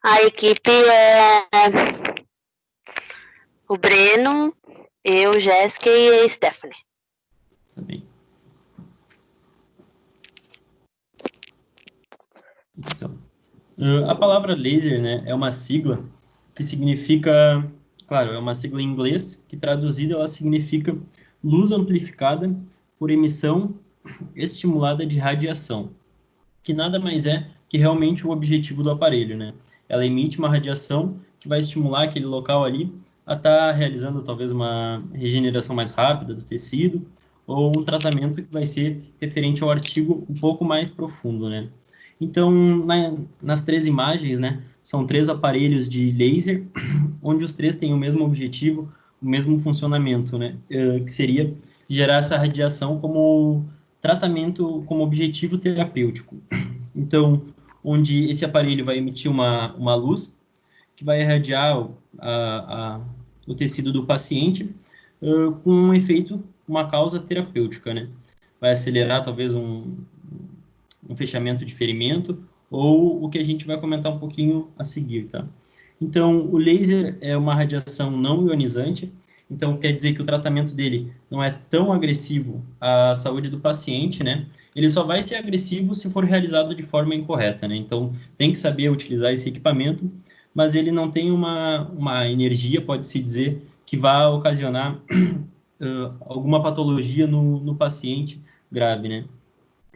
A equipe é o Breno, eu, Jéssica e a Stephanie. Tá bem. Então, a palavra laser, né, é uma sigla que significa, claro, é uma sigla em inglês, que traduzida ela significa luz amplificada por emissão estimulada de radiação, que nada mais é que realmente o objetivo do aparelho, né? Ela emite uma radiação que vai estimular aquele local ali a estar realizando talvez uma regeneração mais rápida do tecido ou um tratamento que vai ser referente ao artigo um pouco mais profundo, né? Então, nas 3 imagens, né, são 3 aparelhos de laser, onde os 3 têm o mesmo objetivo, o mesmo funcionamento, né, que seria gerar essa radiação como tratamento, como objetivo terapêutico. Então, onde esse aparelho vai emitir uma luz que vai irradiar o tecido do paciente com um efeito, uma causa terapêutica, né? Vai acelerar talvez um fechamento de ferimento ou o que a gente vai comentar um pouquinho a seguir, tá? Então, o laser é uma radiação não ionizante, então quer dizer que o tratamento dele não é tão agressivo à saúde do paciente, né? Ele só vai ser agressivo se for realizado de forma incorreta, né? Então, tem que saber utilizar esse equipamento, mas ele não tem uma energia, pode-se dizer, que vá ocasionar alguma patologia no paciente grave, né?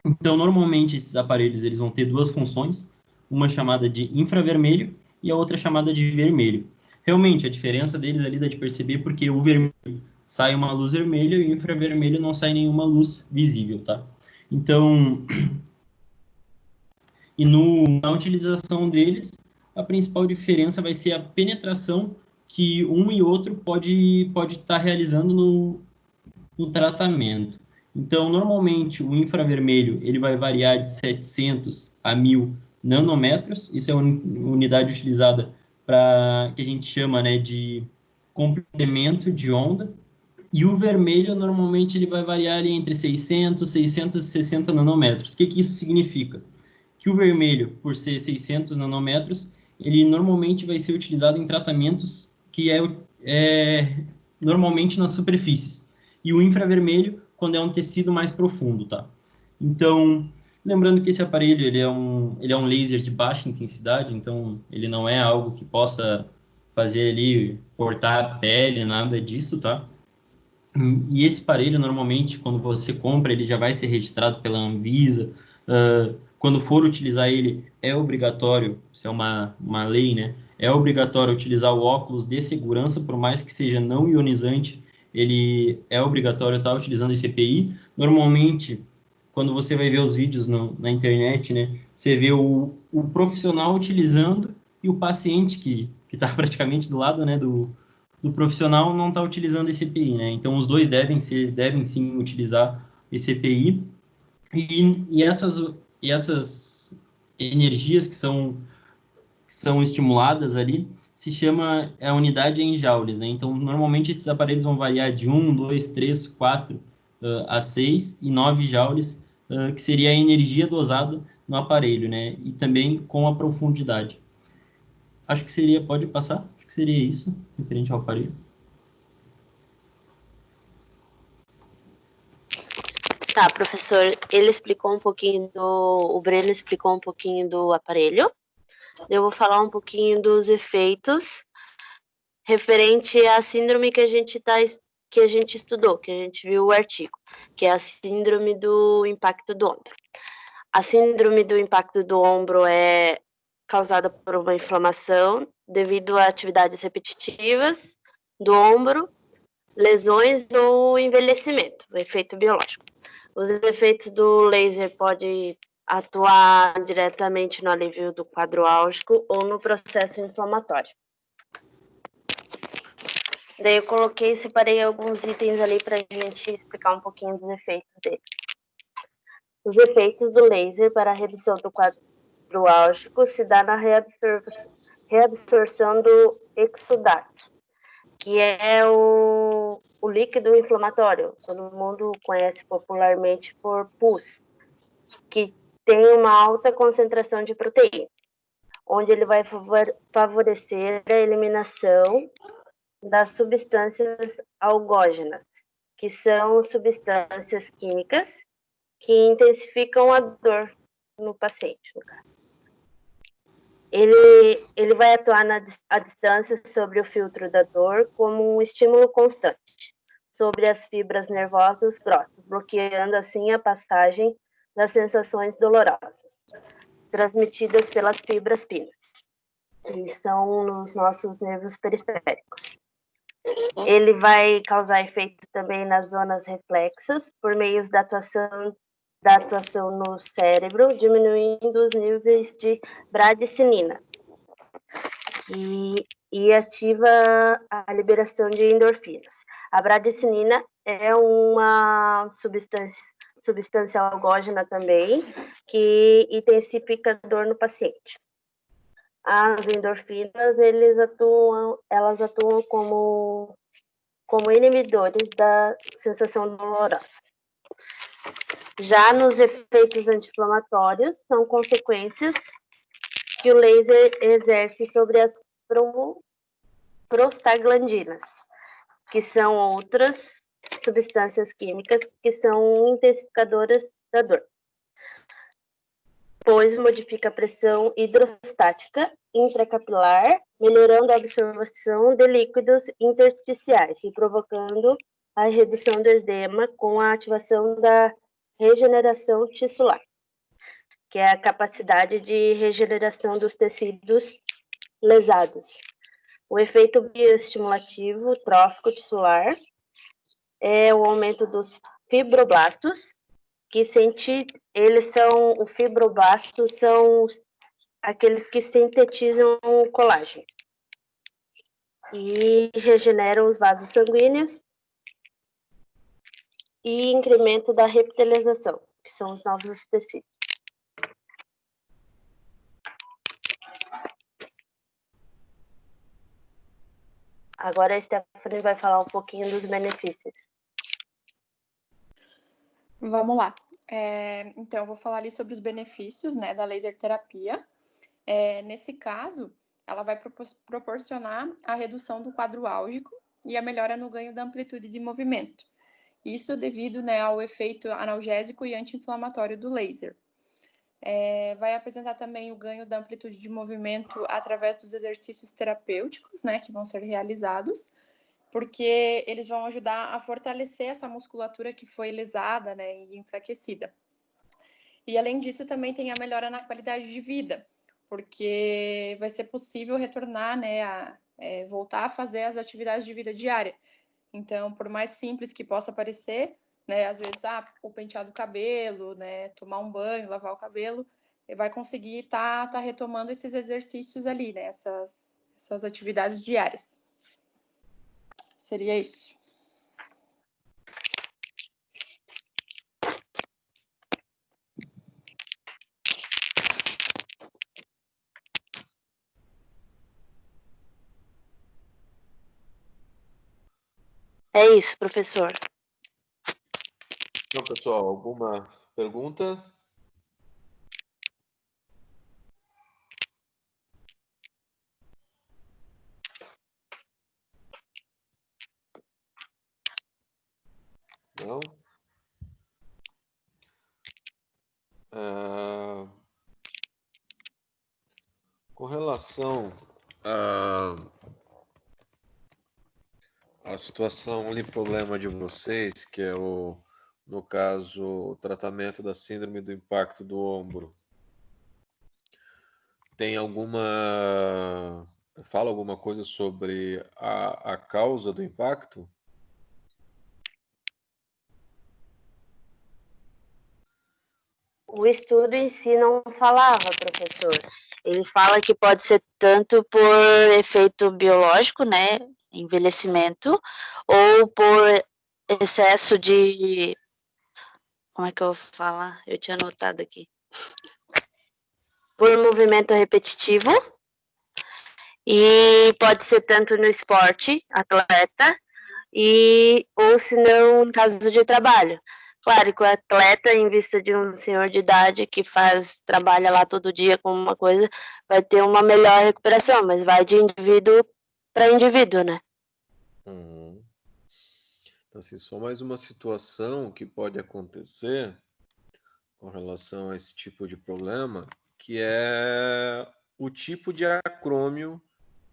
Então, normalmente, esses aparelhos eles vão ter 2 funções, uma chamada de infravermelho e a outra chamada de vermelho. Realmente, a diferença deles ali dá de perceber porque o vermelho sai uma luz vermelha e o infravermelho não sai nenhuma luz visível, tá? Então, e na utilização deles, a principal diferença vai ser a penetração que um e outro pode estar realizando no tratamento. Então, normalmente, o infravermelho ele vai variar de 700 a 1000 nanômetros. Isso é a unidade utilizada para que a gente chama, né, de comprimento de onda. E o vermelho, normalmente, ele vai variar ali entre 600 e 660 nanômetros. O que isso significa? Que o vermelho, por ser 600 nanômetros, ele normalmente vai ser utilizado em tratamentos que é normalmente nas superfícies. E o infravermelho, quando é um tecido mais profundo, tá? Então, lembrando que esse aparelho, ele é um laser de baixa intensidade, então ele não é algo que possa fazer ali, cortar a pele, nada disso, tá? E esse aparelho, normalmente, quando você compra, ele já vai ser registrado pela Anvisa. Quando for utilizar ele, é obrigatório, isso é uma lei, né? É obrigatório utilizar o óculos de segurança, por mais que seja não ionizante, ele é obrigatório estar utilizando esse EPI. Normalmente, quando você vai ver os vídeos na internet, né? Você vê o profissional utilizando e o paciente que está praticamente do lado, né, do profissional não está utilizando esse EPI, né? Então, os dois devem sim utilizar esse EPI. E essas energias que são estimuladas ali se chama a unidade em joules, né? Então, normalmente esses aparelhos vão variar de 1, 2, 3, 4 a 6 e 9 joules, que seria a energia dosada no aparelho, né? E também com a profundidade. Acho que seria, pode passar? Acho que seria isso, referente ao aparelho. Tá, professor, ele explicou um pouquinho o Breno explicou um pouquinho do aparelho. Eu vou falar um pouquinho dos efeitos referente à síndrome que a gente estudou, que a gente viu o artigo, que é a síndrome do impacto do ombro. A síndrome do impacto do ombro é causada por uma inflamação devido a atividades repetitivas do ombro, lesões ou envelhecimento, o efeito biológico. Os efeitos do laser podem atuar diretamente no alívio do quadro álgico ou no processo inflamatório. Daí eu separei alguns itens ali para a gente explicar um pouquinho dos efeitos dele. Os efeitos do laser para a redução do quadro álgico se dá na reabsorção do exudato, que é o líquido inflamatório, todo mundo conhece popularmente por pus, que tem uma alta concentração de proteína, onde ele vai favorecer a eliminação das substâncias algógenas, que são substâncias químicas que intensificam a dor no paciente, no caso. Ele vai atuar à distância sobre o filtro da dor como um estímulo constante sobre as fibras nervosas grossas, bloqueando assim a passagem das sensações dolorosas, transmitidas pelas fibras finas, que são nos nossos nervos periféricos. Ele vai causar efeito também nas zonas reflexas, por meio da atuação no cérebro, diminuindo os níveis de bradicinina, e ativa a liberação de endorfinas. A bradicinina é uma substância algógena também, que intensifica a dor no paciente. As endorfinas, elas atuam como inibidores da sensação dolorosa. Já nos efeitos anti-inflamatórios, são consequências que o laser exerce sobre as prostaglandinas, que são outras substâncias químicas que são intensificadoras da dor, pois modifica a pressão hidrostática intracapilar, melhorando a absorção de líquidos intersticiais e provocando a redução do edema com a ativação da regeneração tissular, que é a capacidade de regeneração dos tecidos lesados. O efeito bioestimulativo trófico tissular é o aumento dos fibroblastos, os fibroblastos são aqueles que sintetizam o colágeno e regeneram os vasos sanguíneos, e incremento da reptilização, que são os novos tecidos. Agora a Stephanie vai falar um pouquinho dos benefícios. Vamos lá. Então, eu vou falar ali sobre os benefícios, né, da laser terapia. Nesse caso, ela vai proporcionar a redução do quadro álgico e a melhora no ganho da amplitude de movimento. Isso devido, né, ao efeito analgésico e anti-inflamatório do laser. Vai apresentar também o ganho da amplitude de movimento através dos exercícios terapêuticos, né, que vão ser realizados, porque eles vão ajudar a fortalecer essa musculatura que foi lesada, né, e enfraquecida. E, além disso, também tem a melhora na qualidade de vida, porque vai ser possível retornar, né, voltar a fazer as atividades de vida diária. Então, por mais simples que possa parecer, né, às vezes, o pentear do cabelo, né, tomar um banho, lavar o cabelo, vai conseguir tá retomando esses exercícios ali, né, essas atividades diárias. Seria isso. É isso, professor. Então, pessoal, alguma pergunta? Não? Com relação à situação e problema de vocês, que é no caso, o tratamento da síndrome do impacto do ombro, tem fala alguma coisa sobre a causa do impacto? O estudo em si não falava, professor. Ele fala que pode ser tanto por efeito biológico, né, envelhecimento, ou por excesso de... Como é que eu vou falar? Eu tinha anotado aqui. Por movimento repetitivo, e pode ser tanto no esporte, atleta, ou se não, em caso de trabalho. Claro que o atleta, em vista de um senhor de idade que trabalha lá todo dia com uma coisa, vai ter uma melhor recuperação, mas vai de indivíduo para indivíduo, né? Então, assim, só mais uma situação que pode acontecer com relação a esse tipo de problema, que é o tipo de acrômio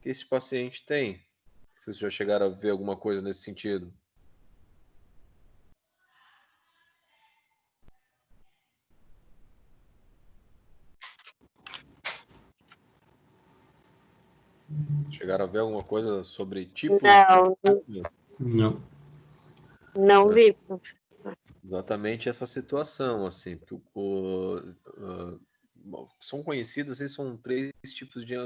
que esse paciente tem. Vocês já chegaram a ver alguma coisa nesse sentido? Chegaram a ver alguma coisa sobre tipo? Não. Não vi. Exatamente essa situação, assim, são conhecidos, são 3 tipos de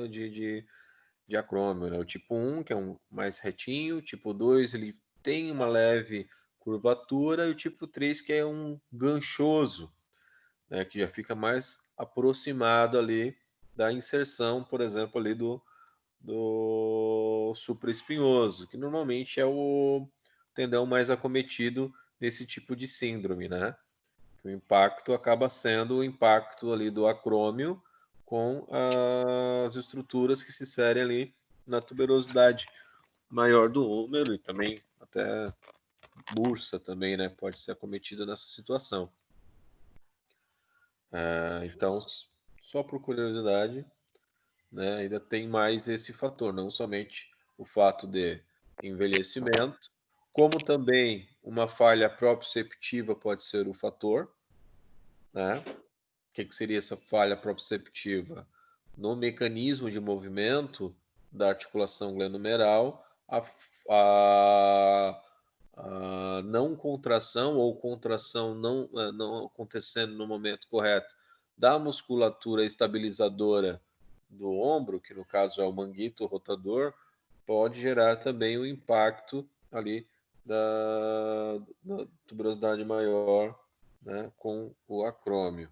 acrômio, né? O tipo 1, que é um mais retinho, o tipo 2, ele tem uma leve curvatura, e o tipo 3, que é um ganchoso, né? Que já fica mais aproximado ali da inserção, por exemplo, ali do supraespinhoso, que normalmente é o tendão mais acometido nesse tipo de síndrome, né? O impacto acaba sendo o impacto ali do acrômio com as estruturas que se inserem ali na tuberosidade maior do húmero, e também até bursa também, né? Pode ser acometida nessa situação. Então, só por curiosidade, né, ainda tem mais esse fator, não somente o fato de envelhecimento, como também uma falha proprioceptiva pode ser o fator, né? O que seria essa falha proprioceptiva? No mecanismo de movimento da articulação glenomeral, a não contração ou contração não acontecendo no momento correto da musculatura estabilizadora do ombro, que no caso é o manguito rotador, pode gerar também o impacto ali da tuberosidade maior, né, com o acrômio.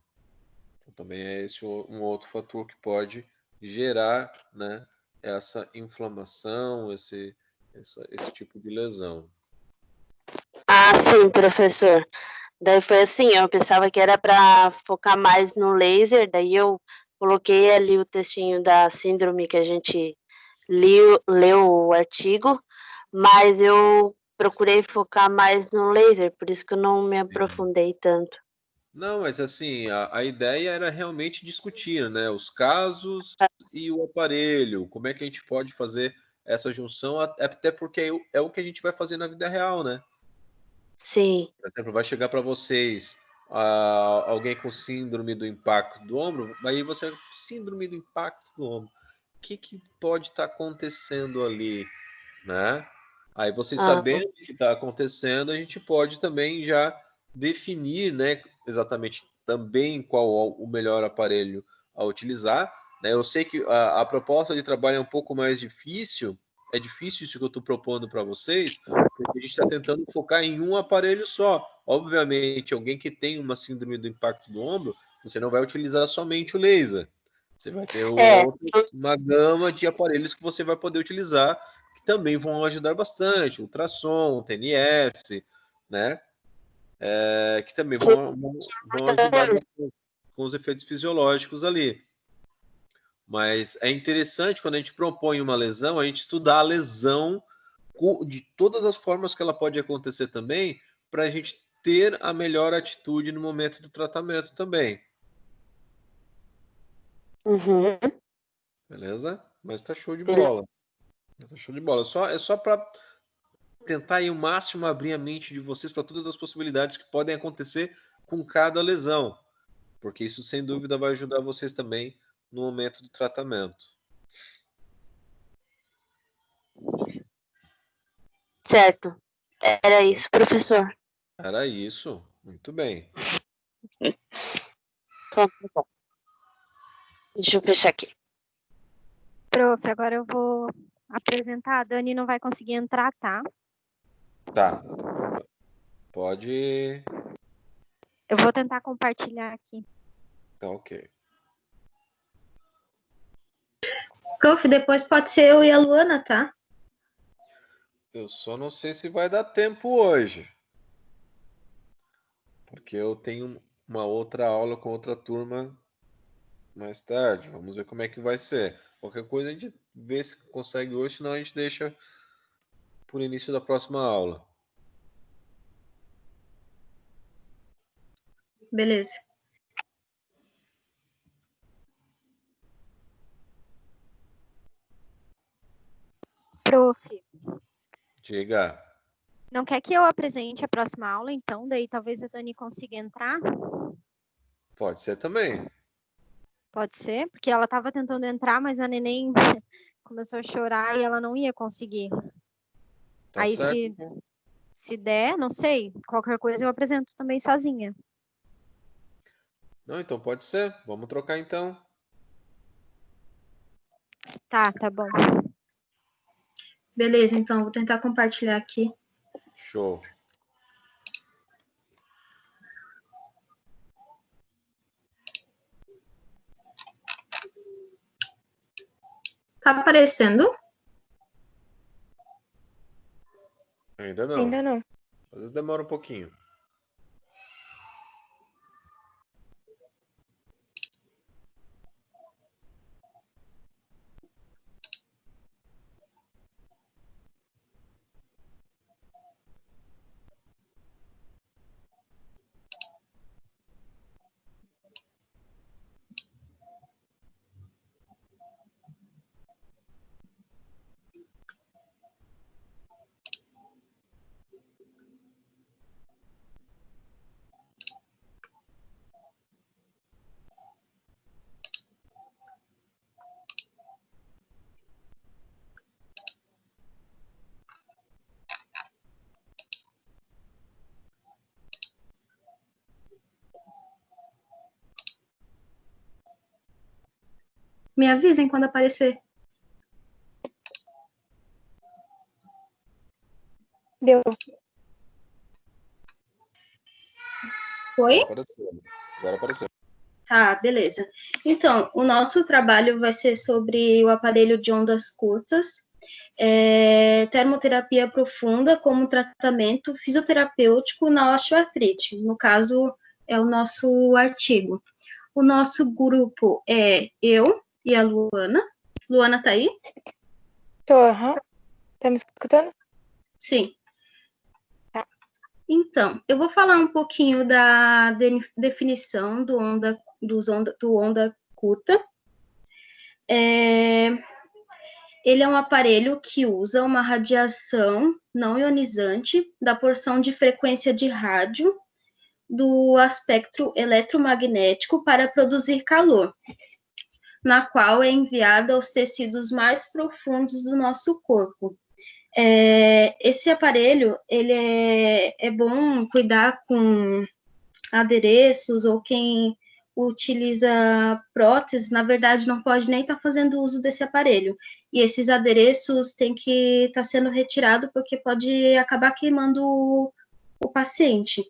Então, também é esse um outro fator que pode gerar, né, essa inflamação, esse tipo de lesão. Ah, sim, professor. Daí foi assim, eu pensava que era para focar mais no laser, daí eu coloquei ali o textinho da síndrome que a gente leu o artigo, mas eu procurei focar mais no laser, por isso que eu não me aprofundei tanto. Não, mas assim, a ideia era realmente discutir, né, os casos e o aparelho, como é que a gente pode fazer essa junção, até porque é o que a gente vai fazer na vida real, né? Sim. Por exemplo, vai chegar para vocês alguém com síndrome do impacto do ombro, aí você, síndrome do impacto do ombro, o que pode estar acontecendo ali, né? Aí vocês sabendo o que está acontecendo, a gente pode também já definir, né, exatamente também qual o melhor aparelho a utilizar, né? Eu sei que a proposta de trabalho é um pouco mais difícil, é difícil isso que eu estou propondo para vocês, porque a gente está tentando focar em um aparelho só. Obviamente, alguém que tem uma síndrome do impacto do ombro, você não vai utilizar somente o laser. Você vai ter uma gama de aparelhos que você vai poder utilizar, que também vão ajudar bastante. Ultrassom, TNS, né? Que também vão ajudar bastante com os efeitos fisiológicos ali. Mas é interessante quando a gente propõe uma lesão, a gente estudar a lesão de todas as formas que ela pode acontecer também, para a gente ter a melhor atitude no momento do tratamento também. Uhum. Beleza? Mas tá show de bola. Tá show de bola. É só para tentar aí o máximo abrir a mente de vocês para todas as possibilidades que podem acontecer com cada lesão. Porque isso, sem dúvida, vai ajudar vocês também no momento do tratamento. Certo. Era isso, professor. Era isso. Muito bem. Deixa eu fechar aqui. Prof, agora eu vou apresentar. A Dani não vai conseguir entrar, tá? Tá. Pode. Eu vou tentar compartilhar aqui. Tá, ok. Prof, depois pode ser eu e a Luana, tá? Eu só não sei se vai dar tempo hoje. Porque eu tenho uma outra aula com outra turma mais tarde. Vamos ver como é que vai ser. Qualquer coisa a gente vê se consegue hoje, senão a gente deixa por início da próxima aula. Beleza. Prof, Diga. não quer que eu apresente a próxima aula, então? Daí talvez a Dani consiga entrar? Pode ser também. Pode ser, porque ela estava tentando entrar, mas a neném começou a chorar e ela não ia conseguir. Tá Aí certo. se der, não sei, qualquer coisa eu apresento também sozinha. Não, então pode ser. Vamos trocar então. Tá bom. Beleza, então, vou tentar compartilhar aqui. Show. Tá aparecendo? Ainda não. Ainda não. Às vezes demora um pouquinho. Me avisem quando aparecer. Deu. Foi? Agora apareceu. Tá, beleza. Então, o nosso trabalho vai ser sobre o aparelho de ondas curtas, termoterapia profunda como tratamento fisioterapêutico na osteoartrite. No caso, é o nosso artigo. O nosso grupo é eu e a Luana. Luana tá aí? Tô, aham. Tá me escutando? Sim. Então, eu vou falar um pouquinho da definição do onda curta. Ele é um aparelho que usa uma radiação não ionizante da porção de frequência de rádio do espectro eletromagnético para produzir calor, na qual é enviada aos tecidos mais profundos do nosso corpo. Esse aparelho, ele é bom cuidar com adereços, ou quem utiliza prótese, na verdade, não pode nem estar fazendo uso desse aparelho. E esses adereços têm que estar sendo retirados, porque pode acabar queimando o paciente.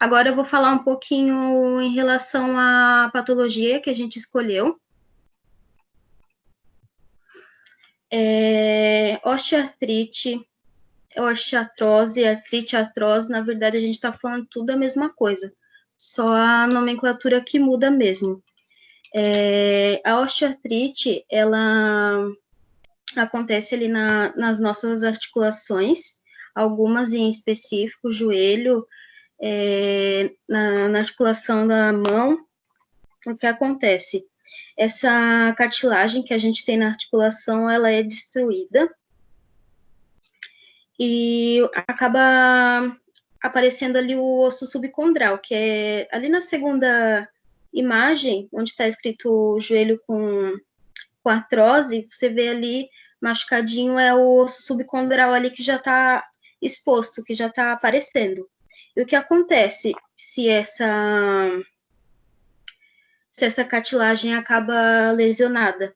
Agora eu vou falar um pouquinho em relação à patologia que a gente escolheu. Osteoartrite, osteoartrose, artrose, na verdade a gente está falando tudo a mesma coisa, só a nomenclatura que muda mesmo. A osteoartrite, ela acontece ali nas nossas articulações, algumas em específico, joelho, na articulação da mão. O que acontece? Essa cartilagem que a gente tem na articulação, ela é destruída e acaba aparecendo ali o osso subcondral, que é ali na segunda imagem, onde está escrito joelho com artrose, você vê ali machucadinho, é o osso subcondral ali que já está exposto, que já está aparecendo. E o que acontece se essa cartilagem acaba lesionada?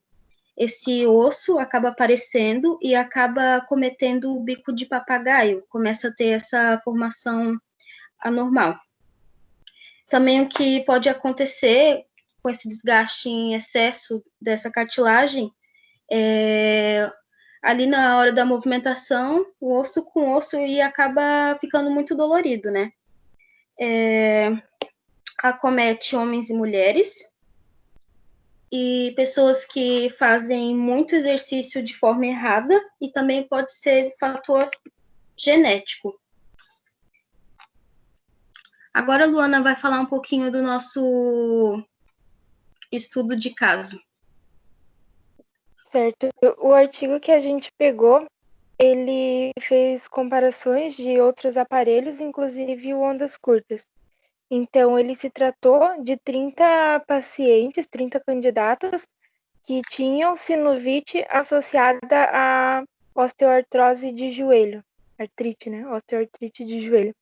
Esse osso acaba aparecendo e acaba cometendo o bico de papagaio, começa a ter essa formação anormal. Também o que pode acontecer com esse desgaste em excesso dessa cartilagem ali na hora da movimentação, o osso com osso, e acaba ficando muito dolorido, né? Acomete homens e mulheres, e pessoas que fazem muito exercício de forma errada, e também pode ser fator genético. Agora a Luana vai falar um pouquinho do nosso estudo de caso. Certo. O artigo que a gente pegou, ele fez comparações de outros aparelhos, inclusive o ondas curtas. Então, ele se tratou de 30 pacientes, 30 candidatos, que tinham sinovite associada a osteoartrose de joelho. Artrite, né? Osteoartrite de joelho.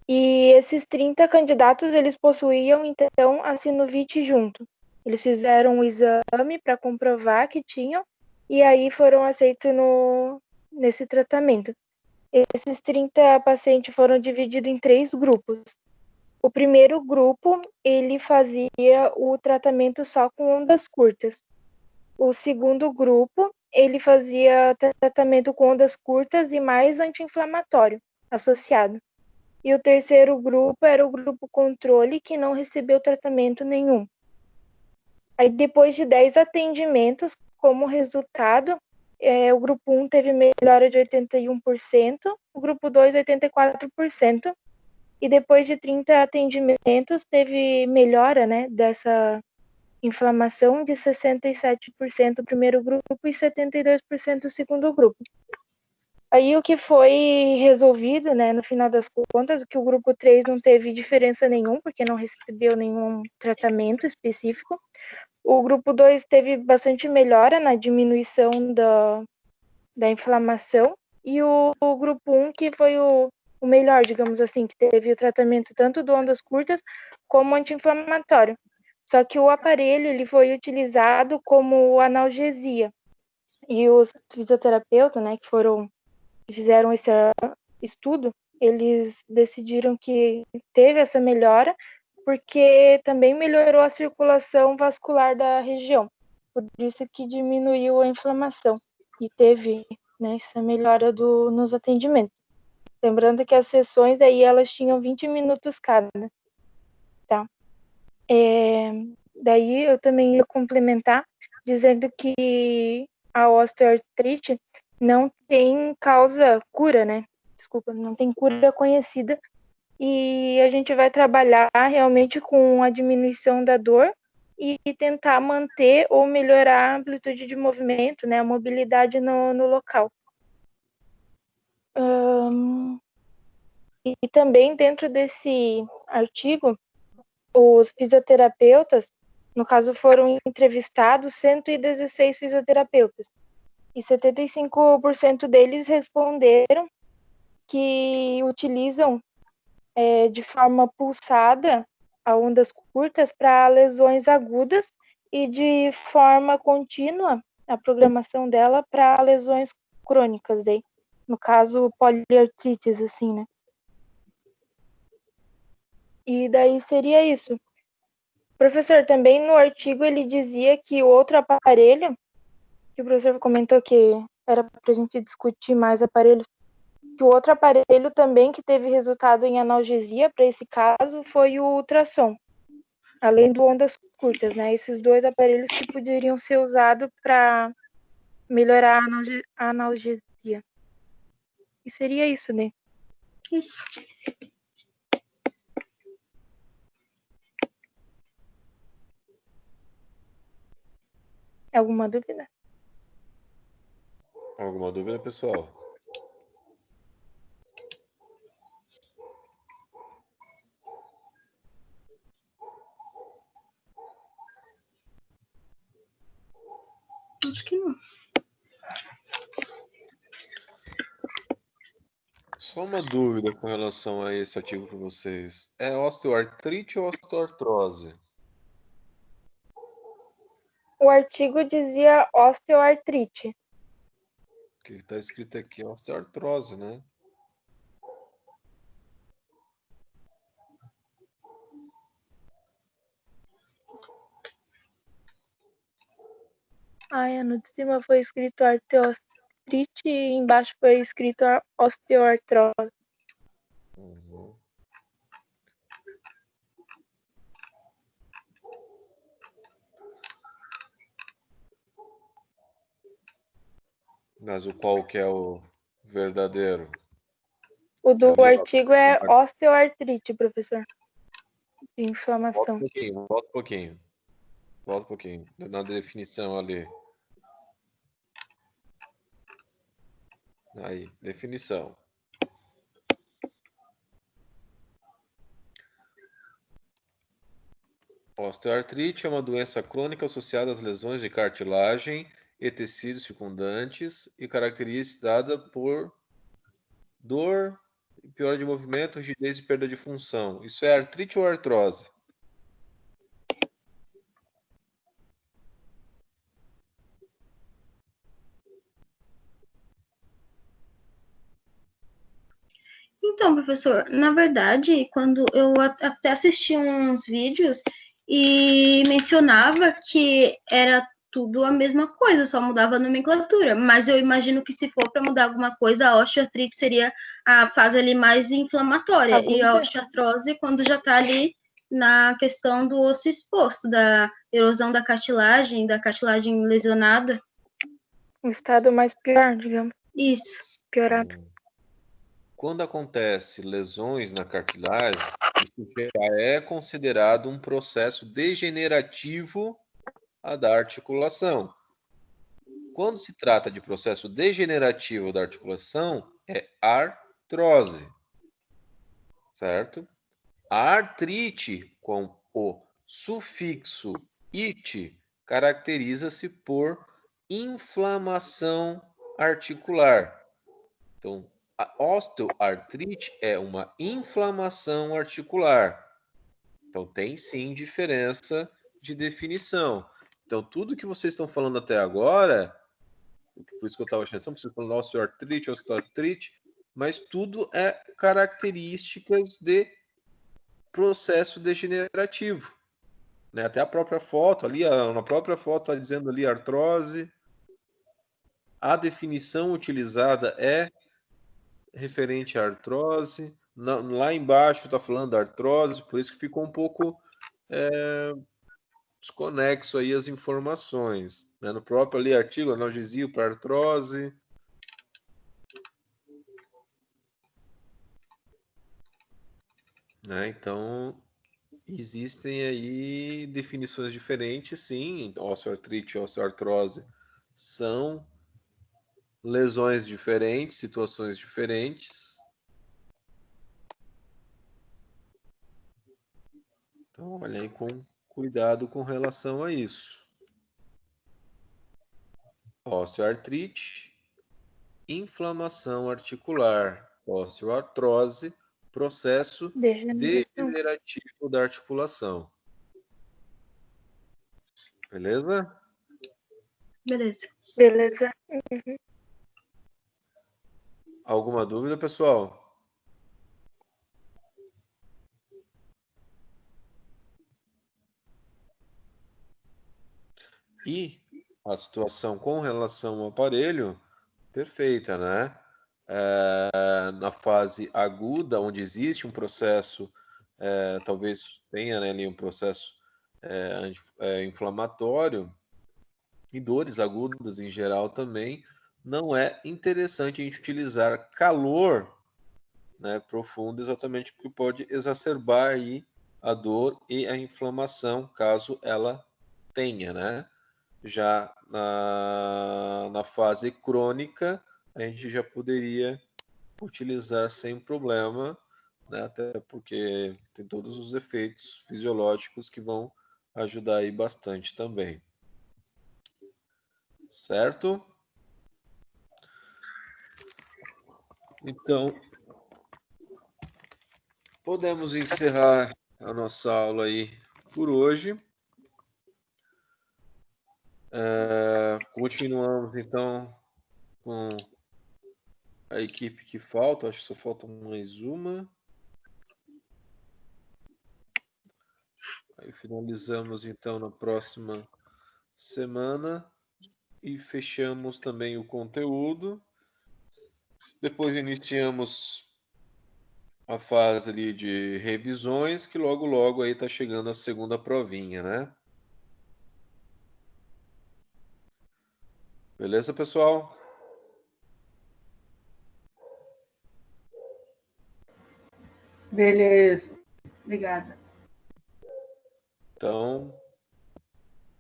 E esses 30 candidatos, eles possuíam, então, a sinovite junto. Eles fizeram um exame para comprovar que tinham, e aí foram aceitos nesse tratamento. Esses 30 pacientes foram divididos em 3 grupos. O primeiro grupo, ele fazia o tratamento só com ondas curtas. O segundo grupo, ele fazia tratamento com ondas curtas e mais anti-inflamatório associado. E o terceiro grupo era o grupo controle, que não recebeu tratamento nenhum. Aí, depois de 10 atendimentos, como resultado, o grupo 1 teve melhora de 81%, o grupo 2, 84%, e depois de 30 atendimentos, teve melhora, né, dessa inflamação de 67% o primeiro grupo e 72% o segundo grupo. Aí o que foi resolvido, né, no final das contas, que o grupo 3 não teve diferença nenhuma, porque não recebeu nenhum tratamento específico. O grupo 2 teve bastante melhora na diminuição da inflamação, e o grupo 1, que foi o melhor, digamos assim, que teve o tratamento tanto do ondas curtas como anti-inflamatório. Só que o aparelho, ele foi utilizado como analgesia. E os fisioterapeutas, né, que fizeram esse estudo, eles decidiram que teve essa melhora porque também melhorou a circulação vascular da região. Por isso que diminuiu a inflamação e teve, né, essa melhora nos atendimentos. Lembrando que as sessões aí elas tinham 20 minutos cada, tá? Daí eu também ia complementar dizendo que a osteoartrite não tem cura, né? Desculpa, não tem cura conhecida. E a gente vai trabalhar realmente com a diminuição da dor e tentar manter ou melhorar a amplitude de movimento, né? A mobilidade no local. E também dentro desse artigo, os fisioterapeutas, no caso, foram entrevistados 116 fisioterapeutas. E 75% deles responderam que utilizam de forma pulsada a ondas curtas para lesões agudas e de forma contínua a programação dela para lesões crônicas, daí. No caso, poliartrites, assim, né? E daí seria isso. Professor, também no artigo ele dizia que o outro aparelho, que o professor comentou que era para a gente discutir mais aparelhos, que o outro aparelho também que teve resultado em analgesia para esse caso foi o ultrassom, além do ondas curtas, né? Esses dois aparelhos que poderiam ser usados para melhorar a analgesia. E seria isso, né? Isso. Alguma dúvida? Alguma dúvida, pessoal? Acho que não. Só uma dúvida com relação a esse artigo para vocês. É osteoartrite ou osteoartrose? O artigo dizia osteoartrite. O que está escrito aqui é osteoartrose, né? No de cima foi escrito arteostrite e embaixo foi escrito osteoartrose. Uhum. Mas qual que é o verdadeiro? O do artigo é osteoartrite, professor. De inflamação. Volta um pouquinho. Na definição ali. Aí, definição. Osteoartrite é uma doença crônica associada às lesões de cartilagem e tecidos circundantes e caracterizada por dor, piora de movimento, rigidez e perda de função. Isso é artrite ou artrose? Então, professor, na verdade, quando eu até assisti uns vídeos e mencionava que era tudo a mesma coisa, só mudava a nomenclatura, mas eu imagino que se for para mudar alguma coisa, a osteoartrite seria a fase ali mais inflamatória, e a osteoartrose quando já está ali na questão do osso exposto, da erosão da cartilagem lesionada. Um estado mais pior, digamos. Isso. Piorado. Quando acontece lesões na cartilagem, isso já é considerado um processo degenerativo da articulação. Quando se trata de processo degenerativo da articulação, é artrose, certo? A artrite, com o sufixo -ite, caracteriza-se por inflamação articular. Então, a osteoartrite é uma inflamação articular. Então, tem sim diferença de definição. Então, tudo que vocês estão falando até agora, por isso que eu estava achando, vocês falando osteoartrite, mas tudo é características de processo degenerativo. Né? Até a própria foto, ali, na própria foto está dizendo ali artrose. A definição utilizada é referente à artrose. Lá embaixo está falando da artrose, por isso que ficou um pouco desconexo aí as informações. Né? No próprio ali artigo, analgesia para artrose. Né? Então, existem aí definições diferentes, sim. Osteoartrite e osteoartrose são lesões diferentes, situações diferentes. Então, olha aí com cuidado com relação a isso. Osteoartrite, inflamação articular, osteoartrose, processo degenerativo da articulação. Beleza? Beleza. Beleza. Alguma dúvida, pessoal? E a situação com relação ao aparelho, perfeita, né? Na fase aguda, onde existe um processo, talvez tenha, né, ali um processo inflamatório, e dores agudas em geral também, não é interessante a gente utilizar calor, né, profundo, exatamente porque pode exacerbar aí a dor e a inflamação, caso ela tenha, né? Já na fase crônica, a gente já poderia utilizar sem problema, né? Até porque tem todos os efeitos fisiológicos que vão ajudar aí bastante também. Certo? Então, podemos encerrar a nossa aula aí por hoje. Continuamos então com a equipe que falta, acho que só falta mais uma. Aí finalizamos então na próxima semana e fechamos também o conteúdo. Depois iniciamos a fase ali de revisões, que logo aí tá chegando a segunda provinha, né? Beleza, pessoal? Beleza. Obrigada. Então,